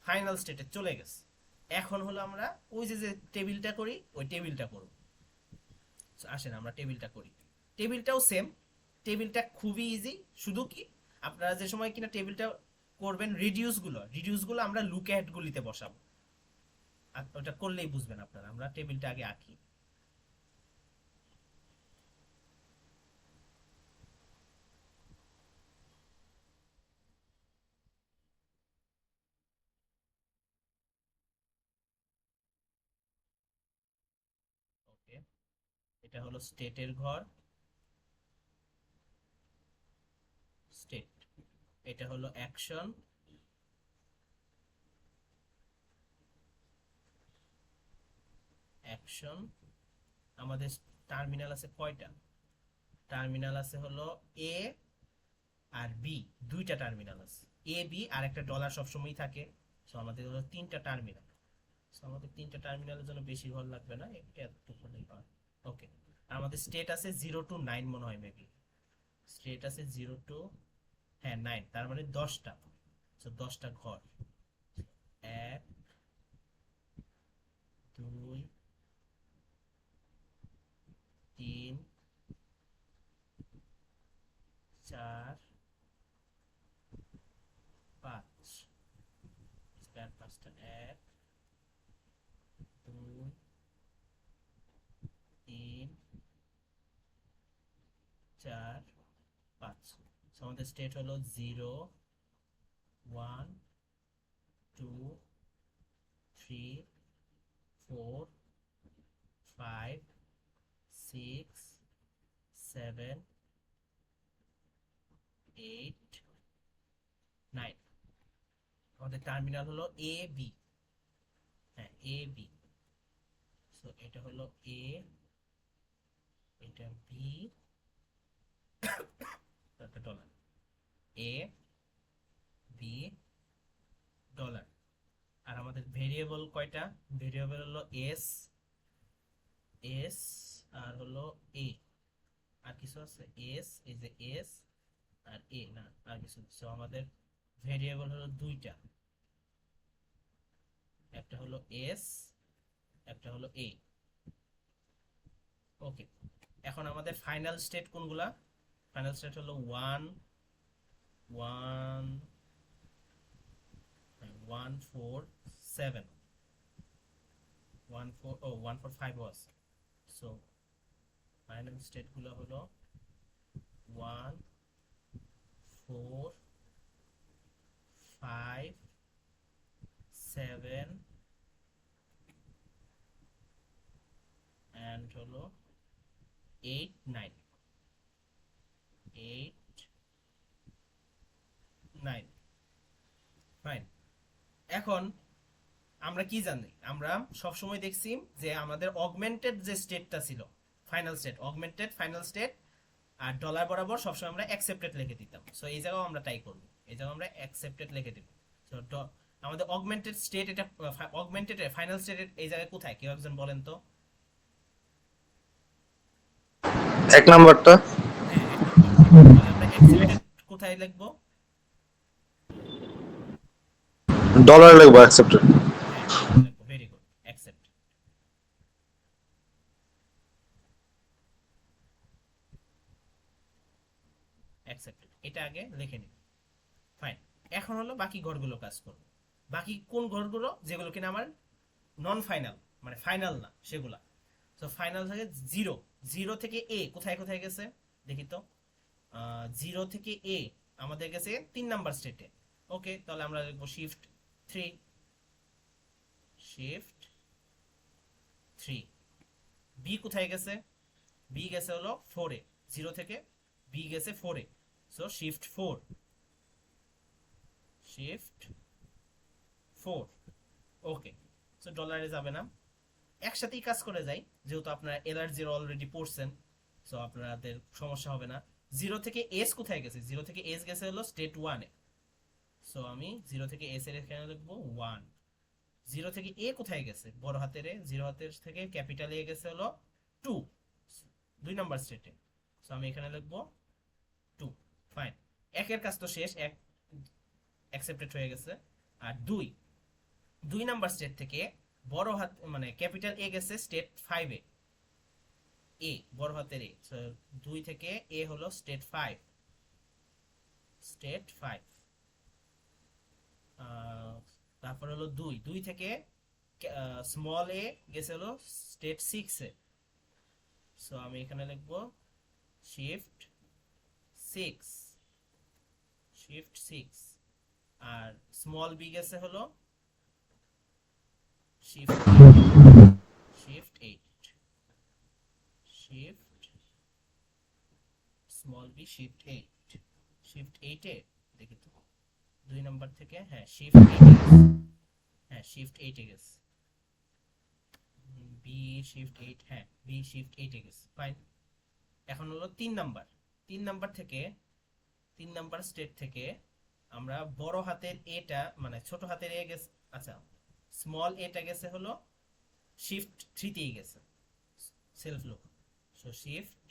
ফাইনাল স্টেটে চলে গেছে। এখন হলো আমরা ওই যে টেবিলটা করি, ওই টেবিলটা করব। আসেন আমরা টেবিলটা করি। টেবিলটাও সেম, টেবিলটা খুবই ইজি। শুধু কি আপনারা যে সময় কিনা টেবিলটা করবেন, রিডিউসগুলো আমরা লুক অ্যাহেড গুলিতে বসাবো। আর ওটা করলেই বুঝবেন আপনারা। আমরা টেবিলটা আগে আঁকি। ওকে, এটা হলো স্টেটের ঘর, স্টেট। এটা হলো অ্যাকশন, অ্যাকশন। আমাদের টার্মিনাল আছে কয়টা, টার্মিনাল আছে হলো এ আর বি, দুইটা টার্মিনাল আছে। এ বি আর একটা ডলার সবসময়ই থাকে। সো আমাদের হলো 3টা টার্মিনাল। সো আমাদের 3টা টার্মিনালের জন্য বেশি ঘর লাগবে না, এতটুকু হলেই হয়। ওকে, আমাদের স্টেট আছে 0 টু 9 মনে হয় মেবি। স্টেট আছে 0 টু, হ্যাঁ 9, তার মানে 10টা। সো 10টা ঘর, 1 2 3 4 5 স্কয়ার 5টা 1 2 3 4 5 সো আমাদের স্টেট হলো 0 1 2 3 4 5 6 7 8 9 আমাদের টার্মিনাল হলো এ বি, হ্যাঁ এ বি। সো এটা হলো এ, এটা বি, তারপর ডলার, এ বি ডলার। আর আমাদের ভেরিয়েবল কয়টা? ভেরিয়েবল হলো এস, এস আর হলো এ, আর কিছু আছে এস, এই যে এস আর এ, না আর কিছু। সো আমাদের ভেরিয়েবল হলো দুইটা, একটা হলো এস, একটা হলো এ। ওকে, এখন আমাদের ফাইনাল স্টেট কোনগুলা? ফাইনাল স্টেট হলো 1 1 1 4 7 1 4, ও 1 4 5 was। সো ফাইনাল স্টেট গুলো হলো 1 4 5 7 and হলো 8 9 8 9 ফাইন। এখন আমরা কি জানি? আমরা সব সময় দেখছি যে আমাদের অগমেন্টেড যে স্টেটটা ছিল, final state, augmented final state আর ডলার বরাবর সবসময় আমরা অ্যাকসেপ্টেড লিখে দিতাম। সো এই জায়গাও আমরা ট্রাই করব, এই জায়গাও আমরা অ্যাকসেপ্টেড লিখে দিব। সো আমাদের অগমেন্টেড স্টেট, এটা অগমেন্টেড ফাইনাল স্টেট এই জায়গায় কোথায়, কেউ একজন বলেন তো? 1 নাম্বারটা। হ্যাঁ, এক নম্বর। তাহলে আমরা অ্যাকসেপ্টেড কোথায় লিখবো? ডলার লিখবো অ্যাকসেপ্টেড। হ্যাঁ, ডলার লিখবো। Very good, accept. অ্যাকসেপ্টেড এটা আগে লিখে নিন। ফাইন। এখন হলো বাকি ঘরগুলো কাজ করব। বাকি কোন ঘরগুলো? যেগুলো কিনা আমার নন ফাইনাল, মানে ফাইনাল না সেগুলা। তো ফাইনাল থাকে 0, 0 থেকে এ কোথায় কোথায় গেছে দেখি তো। 0 থেকে এ আমাদের গেছে 3 নাম্বার স্টেটে। ওকে, তাহলে আমরা লিখবো শিফট 3, শিফট 3। বি কোথায় গেছে? বি গেছে হলো 4 এ, 0 থেকে বি গেছে 4 এ। So shift 4, shift 4। Okay, so ডলারে যাবে না, একসাথেই কাজ করে যাই, যেহেতু আপনারা এলআর0 অলরেডি পড়ছেন। সো আপনাদের সমস্যা হবে না। 0 থেকে এস কোথায় গেছে? 0 থেকে এস গেছে হলো স্টেট 1 এ। সো আমি 0 থেকে এস এর এখানে লিখবো 1। 0 থেকে এ কোথায় গেছে? বড় হাতের এ, 0 হাতের থেকে ক্যাপিটাল এ গেছে হলো 2, 2 নাম্বার স্টেটে। সো আমি এখানে লিখবো 2। ফাইন, একের কাজ তো শেষ, এক অ্যাকসেপ্টেড হয়ে গেছে। আর 2 নাম্বার স্টেট থেকে বড় হাত মানে ক্যাপিটাল এ গেছে স্টেট 5 এ, এ বড় হাতের এ। সো 2 থেকে এ হলো স্টেট 5, স্টেট 5। তারপর হলো 2 থেকে স্মল এ গেছে হলো স্টেট 6 এ। সো আমি এখানে লিখবো শিফট 6, শিফট 6। আর স্মল বি গেছে হলো shift 8, shift small B shift 8, shift 8 এ দেখি তো 2 নাম্বার থেকে, হ্যাঁ শিফট 8 এ গেছে, হ্যাঁ শিফট 8 এ গেছে। বি শিফট 8, হ্যাঁ বি শিফট 8 এ গেছে। ফাইন, এখন হলো 3 নাম্বার। 3 নাম্বার থেকে, 3 নাম্বার স্টেট থেকে আমরা বড় হাতের এটা মানে ছোট হাতের এ গেছে, আচ্ছা স্মল এটা গেছে হলো শিফট 3 তেই গেছে, সেলফ লুক। So shift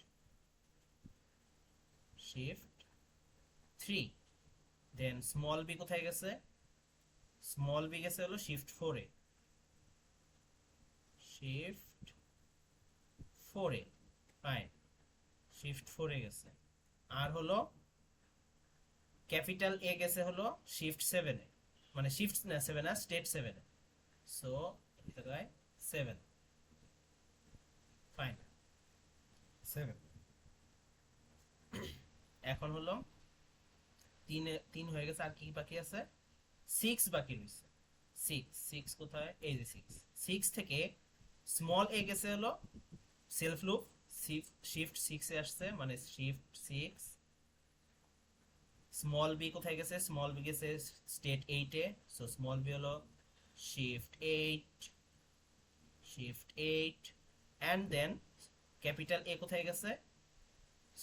3। দেন স্মল বি কোথায় গেছে? স্মল বি গেছে হলো শিফট 4 এ, শিফট 4 এ। ফাইন, শিফট 4 এ গেছে। আর হলো ক্যাপিটাল এ গেছে হলো শিফট 7 এ, মানে শিফট না 7 না, স্টেট 7 এ। সো এটা হয় 7, ফাইন 7। এখন হলো 3 হয়ে গেছে, আর কি বাকি আছে? 6 বাকি রয়েছে। 6 কোথায়? এই যে 6 থেকে স্মল এ গেছে হলো সেলফ লুপ, শিফট 6 এ আসছে, মানে শিফট 6। স্মল বি কোথায় গেছে? স্মল বি গেছে স্টেট 8 এ, সো স্মল বি হলো shift 8 and then capital A কোথায় গেছে?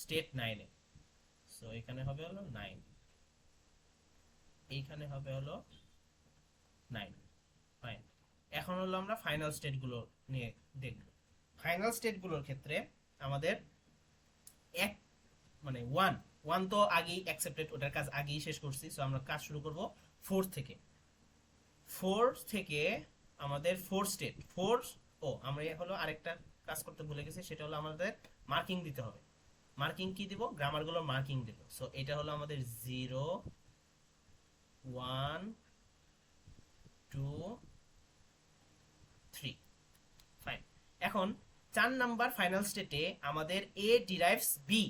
স্টেট 9 এ, সো এখানে হবে হলো 9, এইখানে হবে হলো 9, ফাইন। এখন হলো আমরা ফাইনাল স্টেট গুলো নিয়ে দেখব। ফাইনাল স্টেট গুলোর ক্ষেত্রে আমাদের এক মানে 1 তো আগেই অ্যাকসেপ্টেড, ওটার কাজ আগেই শেষ করছি। সো আমরা কাজ শুরু করব 4 থেকে। 4 থেকে আমাদের 4 স্টেট 4। ও আমরা হলো আরেকটা কাজ করতে ভুলে গেছি, সেটা হলো আমাদের মার্কিং দিতে হবে। মার্কিং কি দিব? গ্রামার গুলো মার্কিং দিব। সো এটা হলো আমাদের 0 1 2 3, ফাইন। এখন 4 নাম্বার ফাইনাল স্টেটে আমাদের এ ডিরাইভস বি।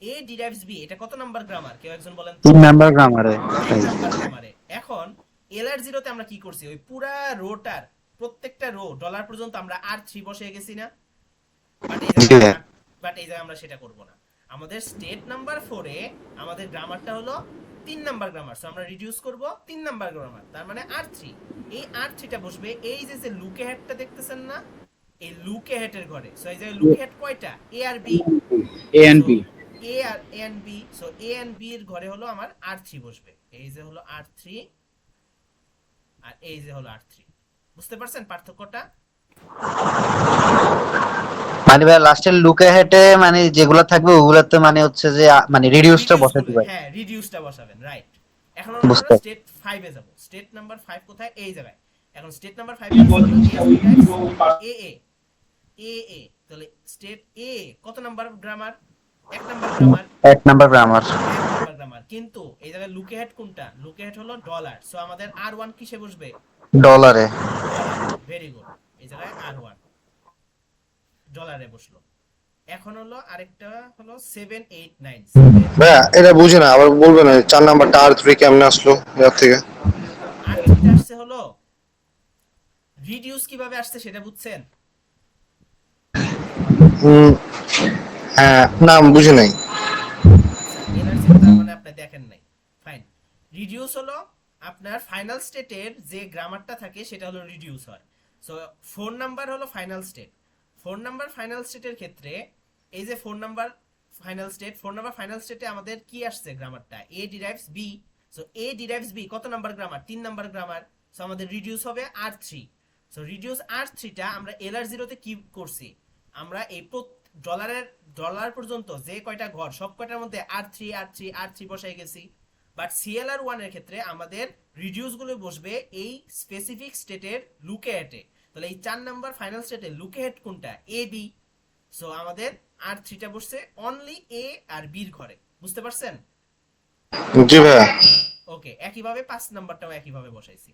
এ ডিরাইভস বি, এটা কত নাম্বার গ্রামার? কেউ একজন বলেন তো। 3 নাম্বার গ্রামারে 3 নাম্বার গ্রামারে। এখন এলআর জিরোতে আমরা কি করছি? ওই পুরা রোটার প্রত্যেকটা রো ডলার পর্যন্ত আমরা আর3 বসিয়ে গেছি না? বাট এই জায়গায় আমরা সেটা করব না। আমাদের স্টেট নাম্বার 4 এ আমাদের গ্রামারটা হলো 3 নাম্বার গ্রামার। সো আমরা রিডিউস করব 3 নাম্বার গ্রামার, তার মানে আর3। এই আর3টা বসবে এই যে লুকে হেডটা দেখতেছেন না, এই লুকে হেডের ঘরে। সো এই জায়গায় লুকে হেড কয়টা? এ আর B, A and B. A and B. So A and B এর ঘরে হলো আমার আর3 বসবে। এই যে হলো আর3 আর এই যে হলো আর3। বুঝতে পারছেন পার্থক্যটা? মানে ভাই লাস্টের লুকে হেটে মানে যেগুলো থাকবে ওগুলোতে মানে হচ্ছে যে মানে রিডিউসটা বসাতে পারে। হ্যাঁ, রিডিউসটা বসাবেন, রাইট। এখন বুঝতে। আমরা স্টেট 5 এ যাব। স্টেট নাম্বার 5 কোথায়? এই জায়গায়। এখন স্টেট নাম্বার 5 এ হলো এ এ এ এ। তাহলে স্টেট এ কত number grammar? 1 number grammar. 1 number grammar. 1 number grammar. কিন্তু এই জায়গায় লুকে হেড কোনটা? লুকে হেড হলো ডলার। সো আমাদের আর1 কিসে বসবে? ডলারে। Very good. এই জায়গায় আর1 ডলারে বসলো। এখন হলো আরেকটা হলো 7 8 9। ভাইয়া এটা বুঝে না, আবার বলবেন না 4 নাম্বারটা আর 3 কেমনে আসলো এর থেকে? আর3টা আসছে হলো রিডিউস কিভাবে আসছে সেটা বুঝছেন? হুম, হ্যাঁ, না বুঝে নাই। আচ্ছা, এনার্জি তার মানে আপনি দেখেন নাই, ফাইন। রিডিউস হলো আপনার ফাইনাল স্টেটের যে গ্রামারটা থাকে সেটা হলো রিডিউস হয়। সো 4 নাম্বার হলো ফাইনাল স্টেট। 4 নাম্বার ফাইনাল স্টেটের ক্ষেত্রে এই যে 4 number final state, 4 number final স্টেটে আমাদের কি আসছে গ্রামারটা? এ derives B. So A derives B কত number grammar? 3 number grammar. So আমাদের রিডিউস হবে আর3। সো রিডিউস আর3টা আমরা এলআর জিরোতে কি করছি? আমরা এই ডলার পর্যন্ত যে কয়টা ঘর সব কয়টার মধ্যে আর3 বসাই গেছি। বাট সিএলআর 1 এর ক্ষেত্রে আমাদের রিডিউস গুলো বসবে এই স্পেসিফিক স্টেটের লুকে হেডে। তাহলে এই 4 নাম্বার ফাইনাল স্টেটের লুকে হেড কোনটা? A B. সো আমাদের আর3টা বসছে অনলি এ আর বির ঘরে। বুঝতে পারছেন? জি ভাইয়া। ওকে, একইভাবে 5 নাম্বারটাও একইভাবে বসাইছি।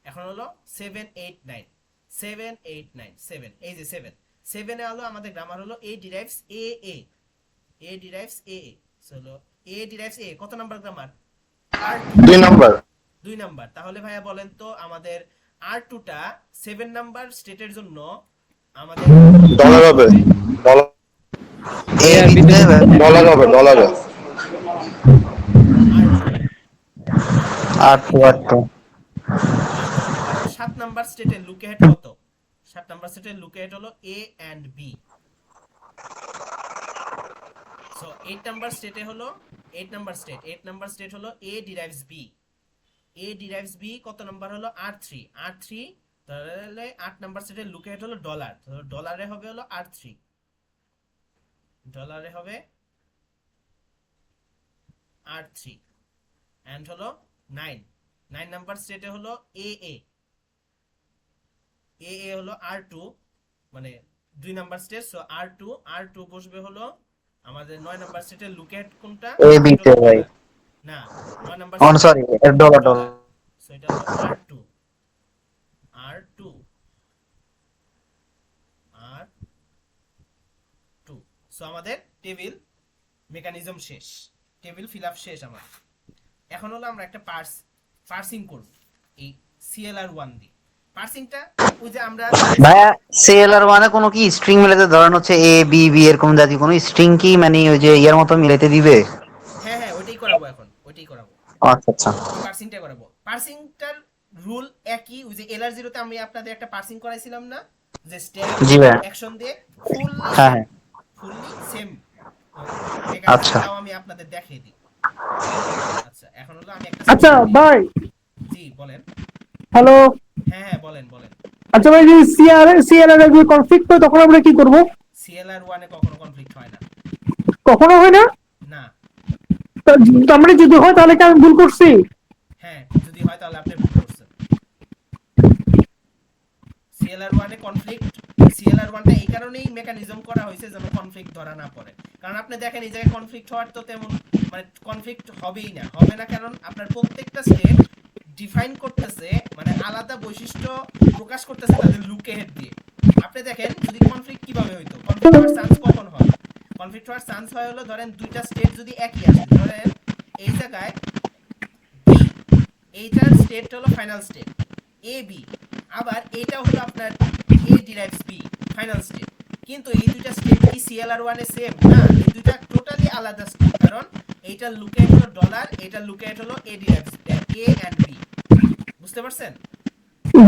এখন হলো 7 8 9 7 8 9 7। এই যে 7 এ হলো আমাদের গ্রামার হলো এ ডিরাইভস এ এ। এ ডিরাইভস এ এ। সো হলো এ ডিরাইভস এ কত নাম্বার গ্রামার? 2 নাম্বার। 2 নাম্বার। তাহলে ভাইয়া বলেন তো আমাদের আর2টা 7 নাম্বার স্টেটের জন্য আমাদের ডলার হবে। ডলার এ আর বি ডলার হবে, ডলারে। আর তো 7 নাম্বার স্টেটের লুকে হেড কত? 7 নাম্বার স্টেটের লুকে হেড হলো এ এন্ড বি। সো 8 নাম্বার স্টেটে হলো 8 নাম্বার স্টেট হলো এ ডিরাইভস বি। এ ডিরাইভস বি কত নাম্বার হলো? আর3। তাহলে 8 নাম্বার স্টেটের লুকে হেড হলো ডলার। তো ডলারে হবে হলো আর3। ডলারে হবে আর3 এন্ড হলো 9 নাম্বার স্টেটে হলো এ এ। এ এ হলো আর2, মানে 2 নাম্বার স্টেট। সো আর2 বসবে হলো আমাদের 9 নাম্বার স্টেটের লুক এট কোনটা? এ বি তে ভাই। না 1 number on sorry dollar dollar. Dollar. So এটা হলো R2 R2 R2। সো আমাদের টেবিল মেকানিজম শেষ, টেবিল ফিল আপ শেষ আমার। এখন হলো আমরা একটা পার্সিং করব এই CLR1 দিয়ে। পার্সিংটা ওই যে আমরা ভাইয়া সিএলআর ওয়ানে কোনো কি স্ট্রিং মিলাতে ধরেন হচ্ছে এ বি বি এরকম জাতীয় কোনো স্ট্রিং কি মানে ওই যে ইয়ার মতো মিলাতে দিবে? হ্যাঁ হ্যাঁ ওইটাই করাবো, এখন ওইটাই করাবো, আচ্ছা আচ্ছা। এই পার্সিংটা করাবো। পার্সিংটার রুল একই, ওই যে LR0 তে আমি আপনাদের একটা পার্সিং করাইছিলাম না, যে স্ট্যাক জি ভাইয়া। অ্যাকশন দিয়ে ফুললি হ্যাঁ হ্যাঁ সেম আচ্ছা। মেকানিজমটাও আমি আপনাদের দেখিয়ে দিই। আচ্ছা এখন হলো আমি একটা আচ্ছা ভাই, জি বলেন। হ্যালো। হ্যাঁ হ্যাঁ বলেন বলেন। আচ্ছা ভাই, যদি সিআরআর এর কনফ্লিক্ট হয় তখন আমরা কি করব? CLR1 এ কখনো কনফ্লিক্ট হয় না। কখনো হয় না? না। তার মানে যদি হয় তাহলে কি আমি ভুল করছি? হ্যাঁ যদি হয় তাহলে আপনি ভুল করছেন। CLR1 এ কনফ্লিক্ট, CLR1টা এই কারণেই মেকানিজম করা হয়েছে যেন কনফ্লিক্ট ধরা না পড়ে। কারণ আপনি দেখেন এই জায়গায় কনফ্লিক্ট হওয়ার তো তেমন মানে কনফ্লিক্ট হবেই না, হবে না, কারণ আপনার প্রত্যেকটা স্টেট ডিফাইন করতেছে মানে আলাদা বৈশিষ্ট্য প্রকাশ করতেছে তাদের লুকে হেড দিয়ে। আপনি দেখেন যদি কনফ্লিক্ট কিভাবে হইতো, কনফ্লিক্ট হওয়ার চান্স কখন হয়? কনফ্লিক্ট হওয়ার চান্স হয় হলো ধরেন দুইটা স্টেট যদি একই আসে, ধরেন এই জায়গায় বি, এইটার স্টেট হলো ফাইনাল স্টেট এ বি, আবার এটা হলো আপনার এ ডিরাইভস বি ফাইনাল স্টেট, কিন্তু এই দুইটা স্টেট কি CLR1 এ সেম না, এই দুইটা টোটালি আলাদা স্টেট, কারণ এইটার লুকেট হলো ডলার, এইটার লুকেট হলো এ ডিরাইভস এ এন্ড বি। বুঝতে পারছেন?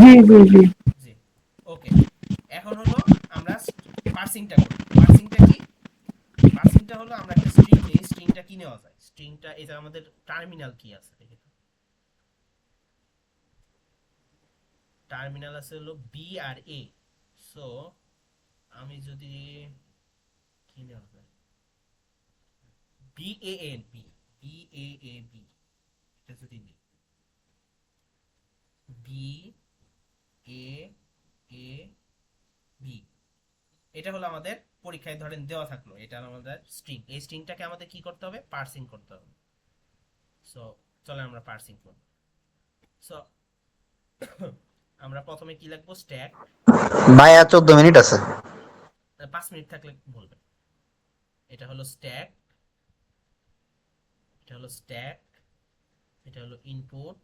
জি জি জি। জি ওকে। এখন হলো আমরা পার্সিংটা করি। পার্সিংটা কি? পার্সিংটা হলো আমরা একটা স্ট্রিং নেই, স্ট্রিংটা কি নেওয়া যায়? স্ট্রিংটা এটা আমাদের টার্মিনাল কি আছে দেখি তো। টার্মিনাল আছে হলো বি আর এ। সো আমি যদি কি নেওয়া যায়, B A N B, B A A B, এটা যদি নিই বি এ এ বি, এটা হলো আমাদের পরীক্ষায় ধরেন দেওয়া থাকলো, এটা আমাদের স্ট্রিং। এই স্ট্রিংটাকে আমাদের কি করতে হবে? পার্সিং করতে হবে। সো চলে আমরা পার্সিং করব। সো আমরা প্রথমে কি লিখবো? স্ট্যাক। ভাইয়া 14 মিনিট আছে। 5 মিনিট থাকলে বলবেন। এটা হলো স্ট্যাক, এটা হলো স্ট্যাক, এটা হলো ইনপুট,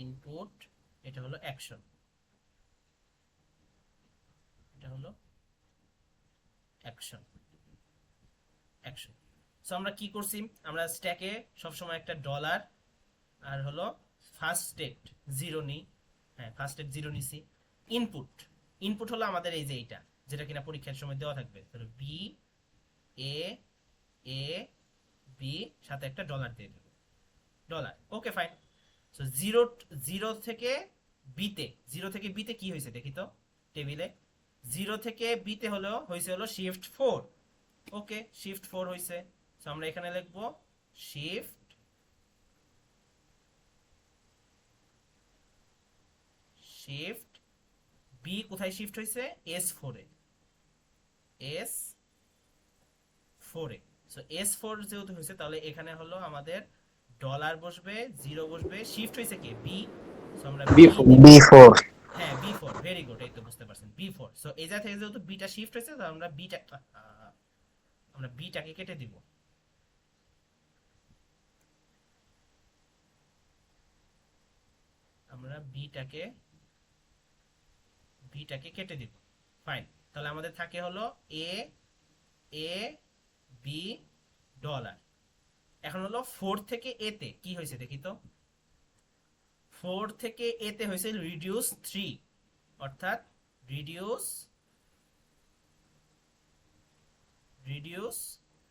ইনপুট, এটা হলো অ্যাকশন, এটা হলো অ্যাকশন, অ্যাকশন। সো আমরা কি করছি? আমরা স্ট্যাকে সবসময় একটা ডলার আর হলো ফার্স্ট স্টেট 0 নিই। হ্যাঁ ফার্স্ট স্টেট 0 নিছি। ইনপুট, ইনপুট হলো আমাদের এই যে এইটা, যেটা কিনা পরীক্ষার সময় দেওয়া থাকবে, তাহলে বি এ এ বি সাথে একটা ডলার দিয়ে দেব, dollar. Okay fine. So zero থেকে বিতে, জিরো থেকে বিতে কি হয়েছে দেখি তো টেবিলে। 0 থেকে বিতে হলো হয়েছে হলো শিফট 4। ওকে শিফট 4 হয়েছে। সো আমরা এখানে লিখবো শিফট শিফট বি কোথায় শিফট হয়েছে? S4 এ, S4 এ। সো S4 যেহেতু হয়েছে তাহলে এখানে হলো আমাদের ডলার বসবে, 0 বসবে, শিফট হয়েছে কি? বি। সো আমরা B4 B4। হ্যাঁ B4, ভেরি গুড, এই তো বুঝতে পারছেন B4। সো এই জায়গা থেকে যেহেতু বিটা শিফট হয়েছে তাহলে আমরা বিটাকে কেটে দিব। আমরা বিটাকে কেটে দিব। ফাইন। তাহলে আমাদের থাকে হলো এ এ বি ডলার। এখন হলো 4 থেকে এ তে কি হয়েছে দেখি তো। 4 থেকে এ তে হয়েছে রিডিউস 3, অর্থাৎ রিডিউস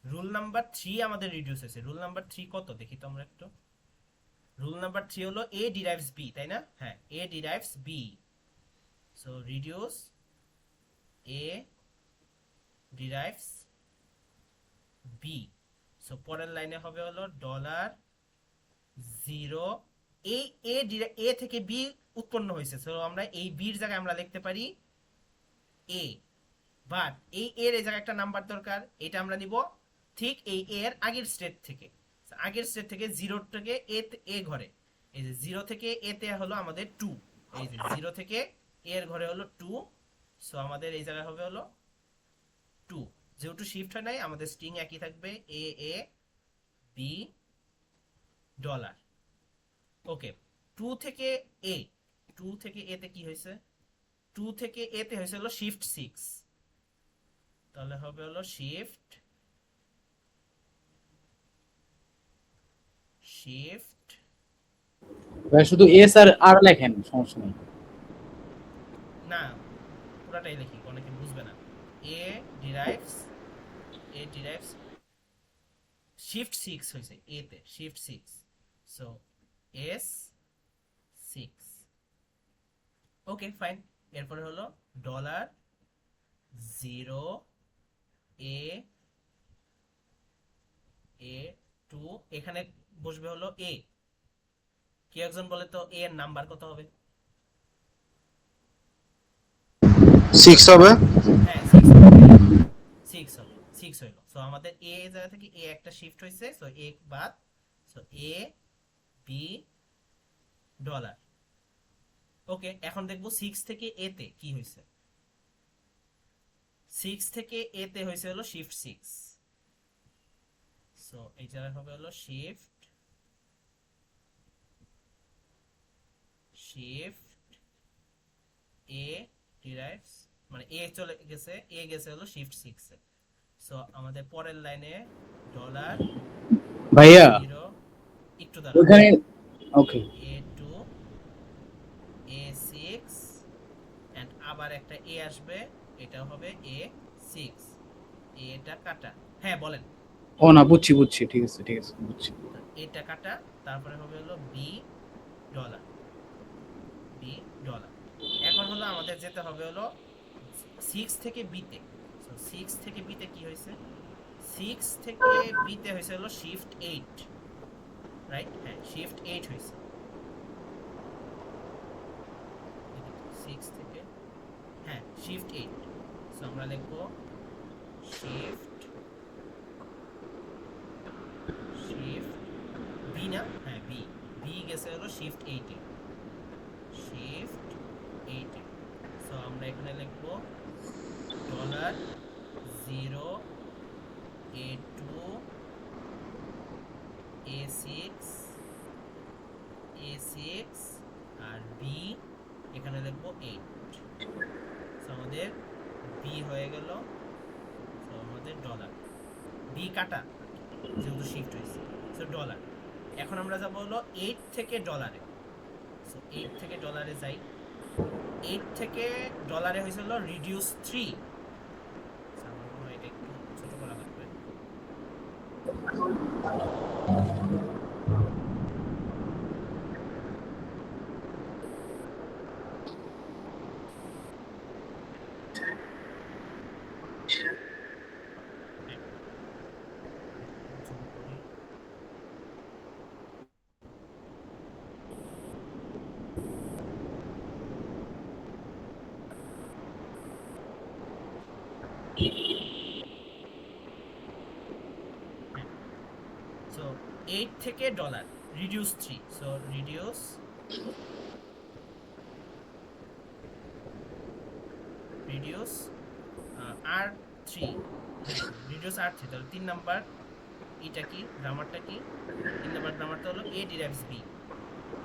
রুল নাম্বার 3 আমাদের রিডিউস হয়েছে। রুল নাম্বার 3 কত দেখি তো আমরা একটু। রুল নাম্বার 3 হলো এ ডিরাইভস বি, তাই না? হ্যাঁ এ ডিরাইভস বি। সো রিডিউস এ ডিরাইভস বি। সো পরের লাইনে হবে হলো ডলার 0, এই এ থেকে বি উৎপন্ন হয়েছে। সো আমরা এই বির জায়গায় আমরা লিখতে পারি এ, বাট এই জায়গায় একটা নাম্বার দরকার, এটা আমরা নিব ঠিক এই এর আগের স্টেট থেকে। আগের স্টেট থেকে 0 থেকে এ ঘরে, এই যে 0 থেকে এ তে হলো আমাদের 2, এই যে 0 থেকে এ এর ঘরে হলো 2, সো আমাদের এই জায়গায় হবে হলো 2। যেহেতু শিফট হয় নাই আমাদের স্ট্রিং একই থাকবে, এ বি ডলার। ওকে, 2 থেকে এ, 2 থেকে এ তে কি হয়েছে, 2 থেকে এ তে হয়েছে হলো শিফট 6, তাহলে হবে হলো শিফট ভাই শুধু এস আর আর লেখেন, সমস্যা নেই। না পুরাটাই লিখি, অনেকে বুঝবে না। এ ডিরাইভস শিফট 6 হয়েছে এ তে, shift 6, so S 6। Okay fine, এরপরে হলো $0 A2, এখানে বসবে হলো এ। কেউ একজন বলে তো এ এর নাম্বার কত হবে? 6 হবে। হ্যাঁ 6 হবে, 6 হবে, 6 হইলো। সো আমাদের এ জায়গা থেকে এ একটা শিফট হইছে, সো এ বাদ, সো এ বি ডলার। ওকে, এখন দেখবো 6 থেকে এ তে কি হইছে। 6 থেকে এ তে হইছে হলো শিফট 6, সো এই জায়গায় হবে হলো শিফট এ ডিরাইভস, মানে এ চলে গেছে, এ গেছে হলো শিফট 6 এ। সো আমাদের পরের লাইনে $0 ভাইয়া একটু দাঁড়াও, ওখানে ওকে A2 A6 এন্ড আবার একটা এ আসবে, এটা হবে A6, এটা কাটা। হ্যাঁ বলেন। ও না, বুঝছি বুঝছি, ঠিক আছে ঠিক আছে বুঝছি। এটা কাটা, তারপরে হবে হলো $, এখন হলো আমাদের যেতে হবে হলো 6 থেকে বি তে। সো 6 থেকে বি তে কি হয়েছে, 6 থেকে বি তে হয়েছে হলো শিফট 8, রাইট? হ্যাঁ শিফট 8 হয়েছে 6 থেকে, হ্যাঁ শিফট 8। সো আমরা লিখবো শিফট বি, না হ্যাঁ বি গেছে হলো শিফট 8 এ, শিফট 8 এ। সো আমরা এখানে লিখবো $0 A2 A6 আর বি এখানে লিখবো 8। সো আমাদের বি হয়ে গেল, সো আমাদের $, বি কাটা যেহেতু শিফট হয়েছে, সো $। এখন আমরা যাব হলো 8 থেকে $, সো 8 থেকে $, যাই। 8 থেকে $, হয়েছে হলো রিডিউস 3, আমার মনে হয় এটা একটু ছোট করা লাগবে। সো 8 থেকে $, reduce 3, so reduce R3, reduce R3, তাহলে 3 নাম্বার এটা কি, গ্রামারটা কি, 3 নাম্বার গ্রামারটা হলো A ডিরাইভস B।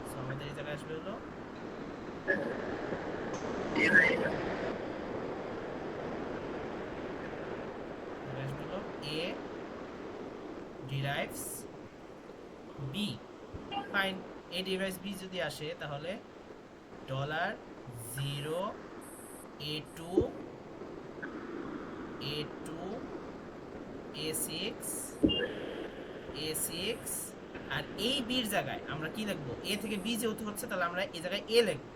সো আমাদের এই জায়গায় আসবে হলো A derives B, fine. A derives B যদি আসে তাহলে $0 A2 A6 আর এই বির জায়গায় আমরা কি লিখবো, এ থেকে বি যেহেতু হচ্ছে তাহলে আমরা এই জায়গায় এ লিখবো,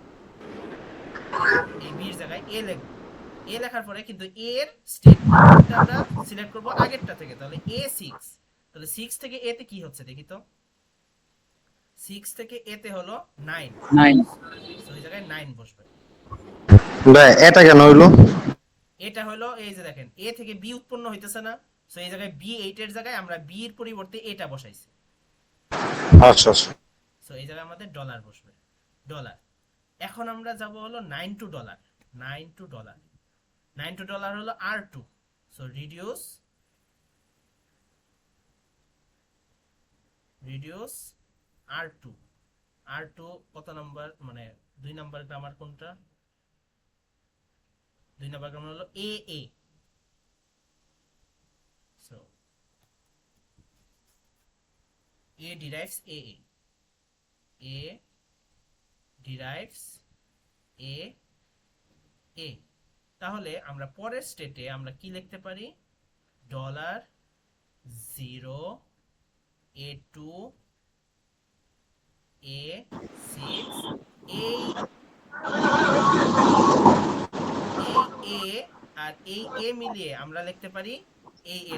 এই বির জায়গায় এ লিখবো। এ লেখার পরে কিন্তু এ এর স্টেটমেন্টটা আমরা সিলেক্ট করব আগেরটা থেকে, তাহলে A6, তাহলে 6 থেকে এ তে কি হচ্ছে দেখি তো, 6 থেকে এ তে হলো 9, 9 সো এই জায়গায় 9 বসবে। ভাই এটা কেন হইলো? এটা হলো এই যে দেখেন এ থেকে বি উৎপন্ন হইতেছে না, সো এই জায়গায় বি এইটের জায়গায় আমরা বি এর পরিবর্তে এটা বসাইছি, আচ্ছা আচ্ছা। সো এই জায়গায় আমাদের ডলার বসবে, ডলার। এখন আমরা যাব হলো 9 to dollar, 9 to dollar, 9 to dollar হলো R2, so reduce R2, R2 কত নাম্বার, মানে 2 নাম্বার গ্রামার কোনটা, 2 নাম্বার গ্রামার হলো AA, so A derives AA, A derives A, A, তাহলে আমরা পরের স্টেটে আমরা কি লিখতে পারি, ডলার 0 A2 A6, এই A আর এই A মিলিয়ে আমরা লিখতে পারি এই A,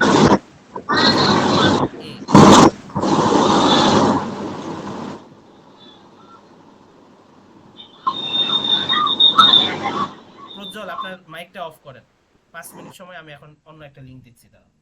প্রজ্জ্বল আপনার মাইকটা অফ করেন, 5 মিনিট সময় আমি এখন অন্য একটা লিংক দিচ্ছি দাঁড়ান।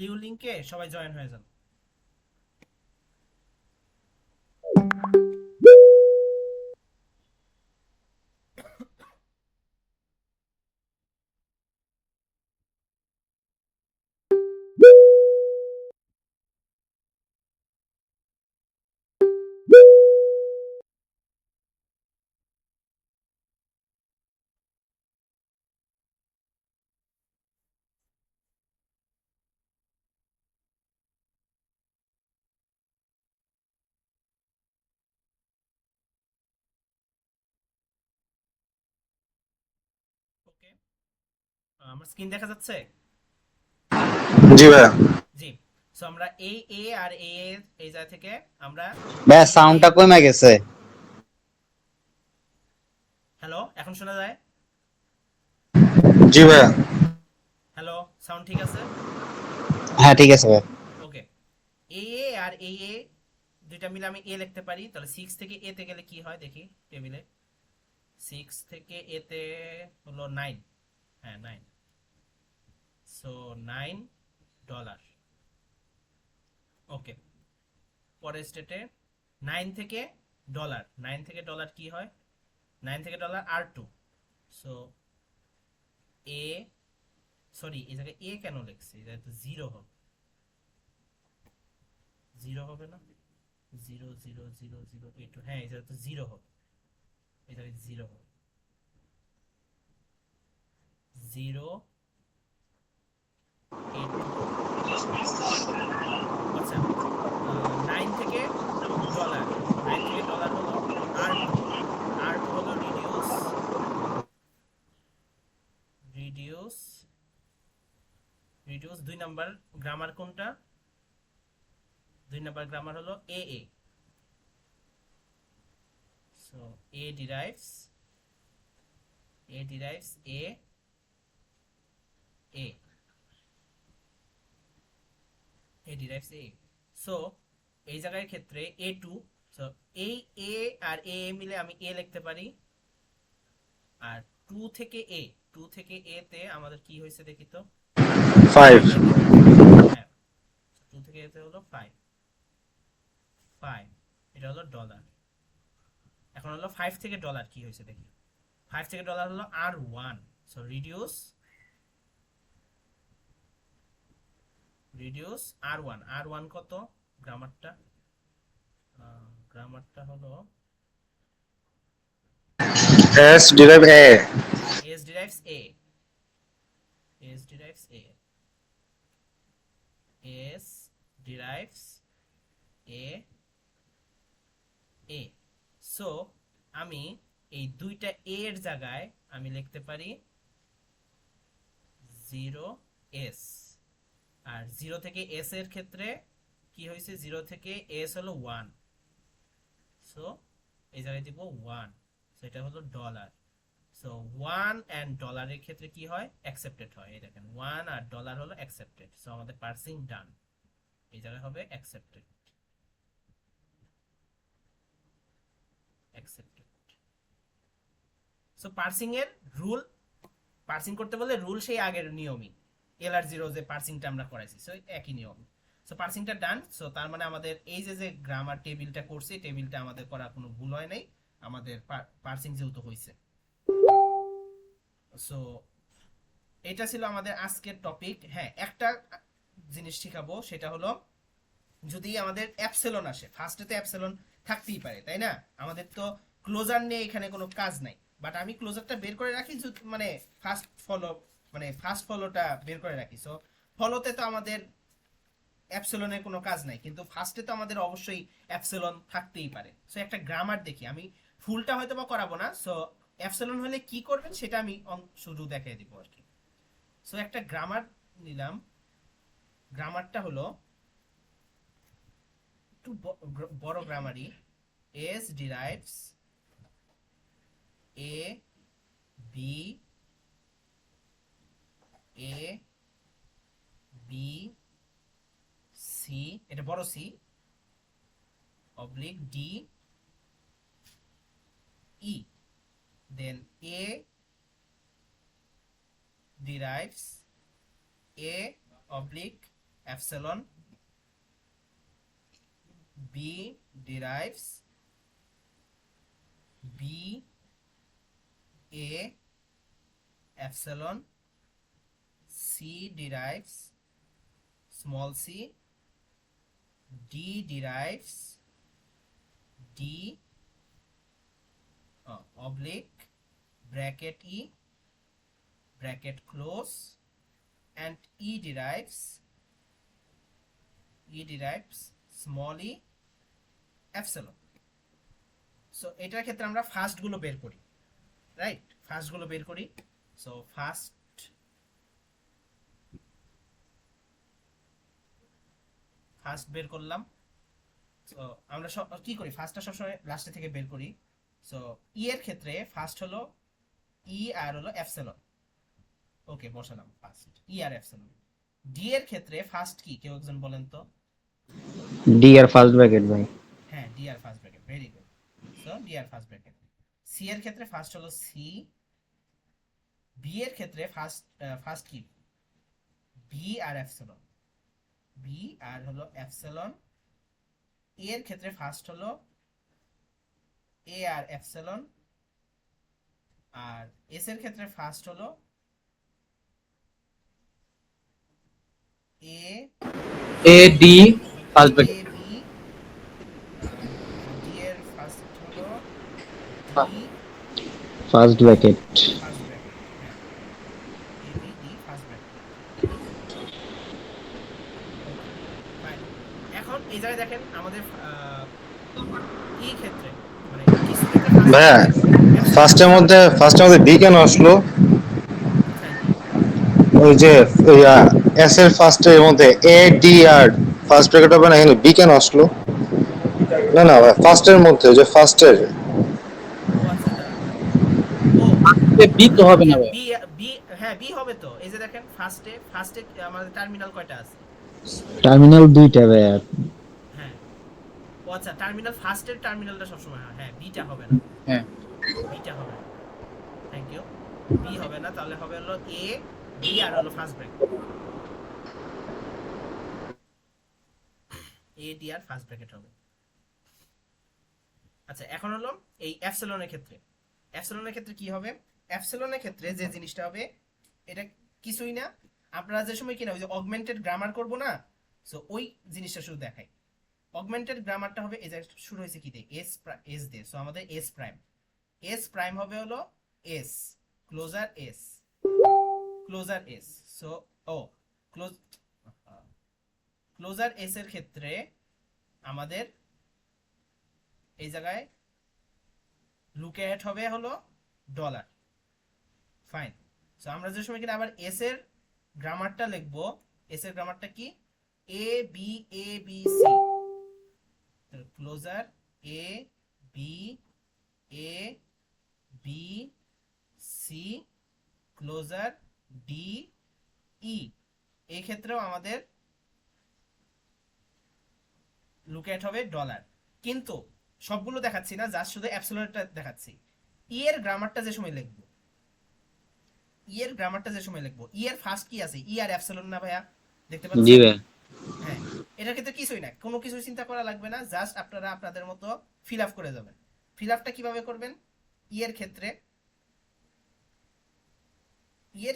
লিউ লিংকে সবাই জয়েন হয়ে যান। ওকে, আমার স্ক্রিন দেখা যাচ্ছে? জি ভাইয়া। জি, সো আমরা এই এ আর এ এর এই জায়গা থেকে আমরা ভাইয়া সাউন্ডটা কমে গেছে। হ্যালো, এখন শোনা যায়? জি ভাইয়া। হ্যালো, সাউন্ড ঠিক আছে? হ্যাঁ ঠিক আছে ভাই। ওকে, এ আর এ দুইটা মিলে আমি এ লিখতে পারি, তাহলে 6 থেকে এ তে গেলে কি হয় দেখি টেবিলে, 6 থেকে এ তে হলো 9, হ্যাঁ 9, সো $9। ওকে, পরের স্টেটে 9 থেকে ডলার, 9 থেকে ডলার কি হয়, 9 থেকে ডলার R2, সো এ, সরি এই জায়গায় এ কেন লিখছি, এটা তো 0 হবে, 0 হবে না, 0 0 0 0 8, হ্যাঁ এই জায়গায় তো 0 হবে, এই জায়গায় 0 হবে, 0 8, আচ্ছা 9 থেকে ডলার, 9 থেকে ডলার হলো R2, R2 হলো রিডিউস 2 নাম্বার গ্রামার কোনটা, 2 নাম্বার গ্রামার হলো A, so A derives A, derives A, so এই জায়গার ক্ষেত্রে A2, সো এই A আর A মিলে আমি A লিখতে পারি, আর 2 থেকে A তে আমাদের কি হয়েছে দেখি তো, 5। হ্যাঁ 2 থেকে A তে হলো 5, এটা হলো ডলার। এখন হলো 5 থেকে ডলার কি হয়েছে দেখি, 5 থেকে ডলার হলো R1, সো রিডিউস R1 কত, গ্রামারটা হলো S derive A. S derives A. S derives A. S derives A. A. So আমি এই দুইটা A এর জায়গায় আমি লিখতে পারি 0s, আর 0 থেকে s এর ক্ষেত্রে কি হয়েছে, 0 থেকে s হলো 1, সো এই জায়গায় দিব 1, সো এটা হলো ডলার। সো 1 এন্ড ডলারের ক্ষেত্রে কি হয়, অ্যাকসেপ্টেড হয়। এই দেখেন 1 আর ডলার হলো অ্যাকসেপ্টেড, সো আমাদের পার্সিং ডান, এই জায়গায় হবে অ্যাকসেপ্টেড। অ্যাকসেপ্টেড। সো পার্সিং এর রুল, পার্সিং করতে বলে রুল সেই আগের নিয়মই, এল আর জিরো যে পার্সিংটা আমরা করাইছি, সো একই নিয়ম। সো পার্সিংটা ডান। সো তার মানে আমাদের এই যে যে গ্রামার টেবিলটা করছি, টেবিলটা আমাদের করা কোনো ভুল হয় নাই, আমাদের পার্সিং যেহেতু হয়েছে। সো এটা ছিল আমাদের আজকের টপিক। হ্যাঁ, একটা জিনিস শিখাবো, সেটা হলো যদি আমাদের অ্যাপসিলন আসে, ফার্স্টে তো অ্যাপসিলন থাকতেই পারে, তাই না? আমাদের তো ক্লোজার নিয়ে এখানে কোনো কাজ নাই, বাট আমি ক্লোজারটা বের করে রাখি, মানে ফার্স্ট ফলোটা বের করে রাখি। সো ফলোতে তো আমাদের অ্যাপসিলনের কোনো কাজ নাই, কিন্তু ফার্স্টে তো আমাদের অবশ্যই অ্যাপসিলন থাকতেই পারে। সো একটা গ্রামার দেখি, আমি ফুলটা হয়তো বা করাবো না, সো অ্যাপসিলন হলে কি করবেন সেটা আমি শুধু দেখিয়ে দিব আর কি। সো একটা গ্রামার নিলাম, গ্রামারটা হলো একটু বড় গ্রামারই, S derives A B A B C, এটা বড় C oblique D E, then A derives A oblique epsilon, B derives B A epsilon, C derives small c, D derives D oblique bracket E bracket close, and E derives small e epsilon. So এটার ক্ষেত্রে আমরা first গুলো বের করি, right? First গুলো বের করি। So first বের করলাম। সো আমরা কি করি, ফার্স্টটা সবসময় লাস্টে থেকে বের করি। সো ই এর ক্ষেত্রে ফার্স্ট হলো ই আর হলো এপসিলন, ওকে বসালাম ফার্স্ট ই আর এপসিলন। ডি এর ক্ষেত্রে ফার্স্ট কি, কেউ একজন বলেন তো? ডি আর ফার্স্ট ব্র্যাকেট ভাই। হ্যাঁ, ডি আর first bracket, very good. So D আর ফার্স্ট ব্র্যাকেট। সি এর ক্ষেত্রে ফার্স্ট হলো সি। বি এর ক্ষেত্রে ফার্স্ট কি, বি আর এপসিলন, বি আর হলো এপসিলন। এ এর ক্ষেত্রে ফার্স্ট হলো A R epsilon, R S এর ক্ষেত্রে ফার্স্ট হলো A D first bracket. A B, D এর ফার্স্ট হলো D first bracket. First bracket, হ্যাঁ, A B D first bracket. Okay, fine. এখন এই জায়গায় দেখেন আমাদের ই ক্ষেত্রে, মানে কিছু ক্ষেত্রে ভাইয়া ফার্স্টের মধ্যে বি কেন আসলো? কোথায় কি, ওই যে এস এর ফার্স্টের মধ্যে এ ডি আর ফার্স্ট ব্র্যাকেট হবে না, এখানে বি কেন আসলো? না না ভাই, ফার্স্টের মধ্যে যে ফার্স্টের ও আচ্ছা দাঁড়ান, ও বি তো হবে না ভাই। বি বি, হ্যাঁ বি হবে তো। এই যে দেখেন ফার্স্টে আমাদের টার্মিনাল কয়টা আছে? টার্মিনাল দুইটা ভাইয়া। হ্যাঁ, ও আচ্ছা, টার্মিনাল ফার্স্টের টার্মিনালটা সবসময় হয়, হ্যাঁ বিটা হবে না, হ্যাঁ, বিটা হবে না, থ্যাংক ইউ। বি হবে না, তাহলে হবে হলো এ বি আর হলো ফার্স্ট ব্র্যাকেট, এ ডি আর ফার্স্ট ব্র্যাকেট হবে। আচ্ছা, এখন হলো এই এপসিলনের ক্ষেত্রে কি হবে? এপসিলনের ক্ষেত্রে যে জিনিসটা হবে, এটা কিছুই না, আপনারা যে সময় কিনা ওই যে অগমেন্টেড গ্রামার করব না, সো ওই জিনিসটা শুধু দেখাই। অগমেন্টেড গ্রামারটা হবে এই যে শুরু হয়েছে কি দিয়ে, এস দিয়ে, সো আমাদের এস প্রাইম, এস প্রাইম হবে হলো S, closure S, closure S. So ও ক্লোজার এস এর ক্ষেত্রে আমাদের এই জায়গায় লুকে অ্যাট হবে হলো ডলার। ফাইন। সো আমরা যে সময় কিনা আবার এস এর গ্রামারটা লিখবো, এস এর গ্রামারটা কি, A B C, closure A B C, closure D E. এই ক্ষেত্রেও আমাদের লুকেট হবে ডলার। কিন্তু সবগুলো দেখাচ্ছি না, জাস্ট শুধু অ্যাবসলিউটটা দেখাচ্ছি। ই এর গ্রামারটা যে সময় লিখবো, ই এর ফার্স্ট কি আছে, ই আর অ্যাবসলিউট না ভাইয়া, দেখতে জি পাচ্ছেন? ভাই। হ্যাঁ, এটার ক্ষেত্রে কিছুই না, কোনো কিছু চিন্তা করা লাগবে না, জাস্ট আপনারা আপনাদের মতো ফিল আপ করে যাবেন। ফিল আপটা কিভাবে করবেন, ই এর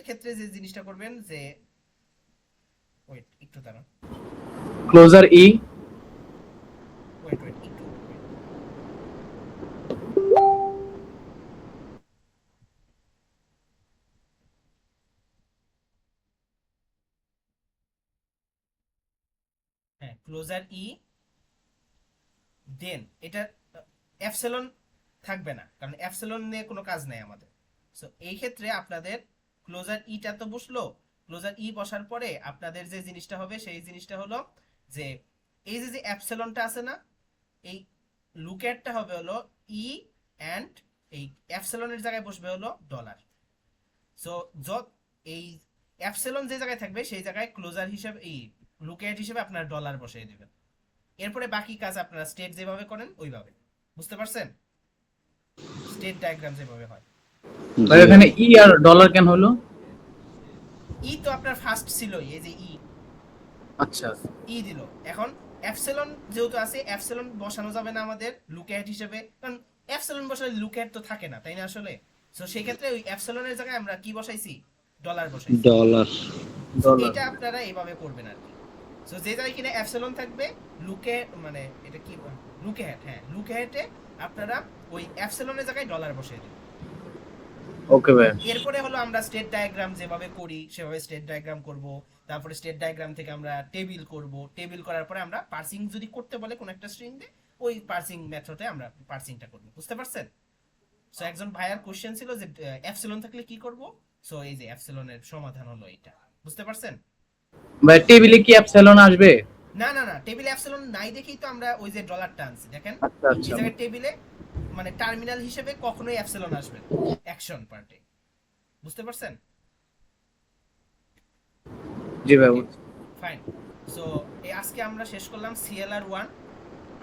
ক্ষেত্রে যে জিনিসটা করবেন যে, ওয়েট একটু দাঁড়ান, ক্লোজার ই, ওয়েট একটু wait। হ্যাঁ, ক্লোজার ই, দেন এটা এপসিলন থাকবে না, কারণ এপসিলন নিয়ে কোনো কাজ নাই আমাদের। সো এই ক্ষেত্রে আপনাদের ক্লোজার ইটা তো বসলো, ক্লোজার ই বসার পরে আপনাদের যে জিনিসটা হবে সেই জিনিসটা হলো যে এই যে এপসিলনটা আছে না, এই লুকেটটা হবে হলো ই অ্যান্ড এই এপসিলনের জায়গায় বসবে হলো ডলার। সো যত এই এপসিলন যে জায়গায় থাকবে সেই জায়গায় ক্লোজার হিসেবে এই লুকেট হিসেবে আপনার ডলার বসিয়ে দিবেন। এরপরে বাকি কাজ আপনারা স্টেট যেভাবে করেন ওইভাবে, বুঝতে পারছেন? স্টেট ডায়াগ্রাম যেভাবে হয়। ভাই এখানে ই আর ডলার কেন হলো? ই তো আপনার ফার্স্ট ছিল, এই যে ই, আচ্ছা ই দিল। এখন এপসিলন যেহেতু আছে, এপসিলন বসানো যাবে না আমাদের লুকহেড হিসেবে, কারণ এপসিলন বসালে লুকহেড তো থাকে না, তাই না আসলে? সো সেই ক্ষেত্রে ওই এপসিলনের জায়গায় আমরা কি বসাইছি, ডলার বসাইছি। ডলার। So, এটা আপনারা এইভাবে করবেন আর কি। সো যে জায়গায় কিনা এপসিলন থাকবে, লুকে মানে এটা কি লুকহেড, হ্যাঁ লুকহেডে আপনারা ওই এপসিলনের জায়গায় ডলার বসিয়ে দিবেন। ওকে ভাই। এরপরে হলো আমরা স্টেট ডায়াগ্রাম যেভাবে করি সেভাবে স্টেট ডায়াগ্রাম করব। তারপরে স্টেট ডায়াগ্রাম থেকে আমরা টেবিল করব, টেবিল করার পরে আমরা পার্সিং যদি করতে বলে কোন একটা স্ট্রিং দিয়ে, ওই পার্সিং মেথডে আমরা পার্সিংটা করব। বুঝতে পারছেন? সো একজন ভাইয়ার কোশ্চেন ছিল যে এপসিলন থাকলে কি করব, সো এই যে এপসিলনের সমাধান হলো এটা। বুঝতে পারছেন? ভাই টেবিলে কি এপসিলন আসবে? না, টেবিলে এপসিলন নাই দেখেই তো আমরা ওই যে ডলারটা আনছি। দেখেন আচ্ছা এই জায়গায় টেবিলে মানে টার্মিনাল হিসেবে কখনোই এপসিলন আসবে না অ্যাকশন পার্টে। বুঝতে পারছেন? জি ভাই। ফাইন। সো এই আজকে আমরা শেষ করলাম সিএলআর 1।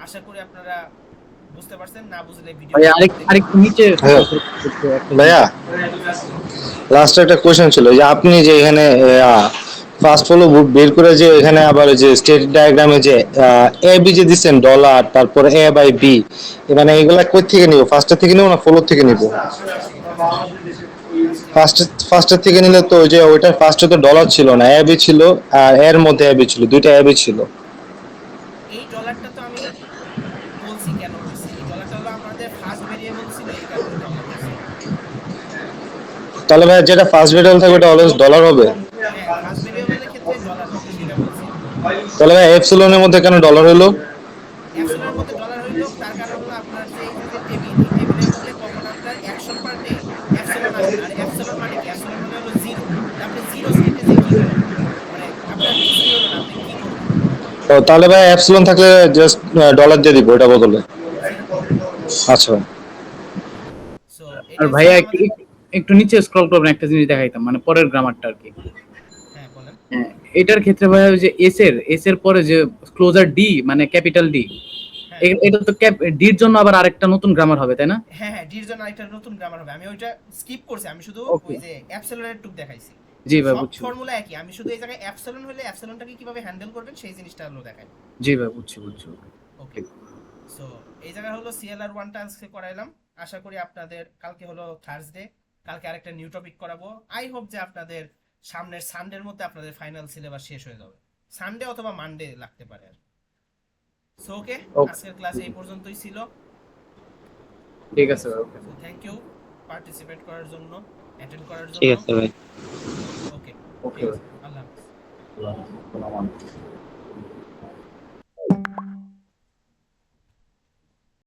আশা করি আপনারা বুঝতে পারছেন, না বুঝলে ভিডিও ভাই আরেকটু নিচে হ্যাঁ। ভাইয়া লাস্টে একটা কোশ্চেন ছিল যে আপনি যে এখানে ফার্স্ট ফলো বের করে যে এখানে আবার যে স্টেট ডায়াগ্রামে যে এ বি যে দিচ্ছেন ডলার, তারপর এ বাই বি, মানে এগুলা কই থেকে নিব, ফার্স্টের থেকে নিব না ফলো থেকে নিব? ফার্স্টের থেকে নিলে তো ওই যে ওইটার ফার্স্টে তো ডলার ছিল না, এ বি ছিল, আর এর মধ্যে এ বি ছিল, দুইটা এ বি ছিল। এই ডলারটা তো আমি বলছি কেন হইছে, এই ডলারটা হলো আমাদের ফার্স্ট ভেরিয়েবল ছিল, এই কারণে ডলার হইছে। তাহলে ভাই যেটা ফার্স্ট ভেরিয়েবল থাকবে এটা অলওয়েজ ডলার হবে? হ্যাঁ, ফার্স্ট ভেরিয়েবলের ক্ষেত্রে ডলার হবে, সেটা বলছি আমি। তাহলে ভাই এপসিলনের মধ্যে কেন ডলার হলো? অ্যাপসিলনের মধ্যে ডলার হইলো তার কারণ হলো আপনার যে এই যে টেবিল, এই টেবিলের মধ্যে কখন আপনার অ্যাকশন পার্টে অ্যাপসিলন আসবে না। আর অ্যাপসিলন মানে কি, অ্যাপসিলন মানে হলো জিরো। আপনি জিরো স্টেটে যে কি করবেন, মানে আপনার কিছুই হলো না, আপনি কি করবেন? ও তাহলে ভাই এপসিলন থাকলে জাস্ট ডলার দিয়ে দিব এটা বদলে। জি। আচ্ছা। সো আর এটা ভাইয়া ছিল একটু আমাদের। একটু নিচে স্ক্রল করবেন, একটা জিনিস দেখাইতাম, মানে পরের গ্রামারটা আর কি। হ্যাঁ বলেন। হ্যাঁ, এটার ক্ষেত্রে ভাইয়া ওই যে এস এর পরে যে ক্লোজার ডি মানে ক্যাপিটাল ডি, হ্যাঁ এটা তো ডির জন্য আবার আরেকটা নতুন গ্রামার হবে তাই না? হ্যাঁ, ডির জন্য একটা নতুন গ্রামার হবে। আমি ওইটা স্কিপ করছি, আমি শুধু Okay. ওই যে অ্যাপসিলনের টুক দেখাইছি। জি ভাই সব বুঝছি। ফর্মুলা একই, আমি শুধু এই জায়গায় অ্যাপসিলন হলে অ্যাপসিলনটাকে কিভাবে হ্যান্ডেল করবেন সেই জিনিসটা হলো দেখাই। জি ভাই বুঝছি। ওকে। সো এই জায়গায় হলো সিএলআর 1টা আজকে করাইলাম। আশা করি আপনাদের কালকে হলো থার্সডে, কালকে আরেকটা নিউ টপিক করাবো। আই হোপ যে আপনাদের সামনের সানডের মধ্যে আপনাদের ফাইনাল সিলেবাস শেষ হয়ে যাবে, সানডে অথবা মানডে লাগতে পারে আর। So okay, Okay. আজকের ক্লাস এই পর্যন্তই ছিল। ঠিক আছে ভাই, ওকে। থ্যাংক ইউ পার্টিসিপেট করার জন্য, অ্যাটেন্ড করার ঠিক জন্য। আছে ভাই। ওকে, ওকে ঠিক ভাই। আছে, আল্লাহ হাফেজ। আসসালামু আলাইকুম।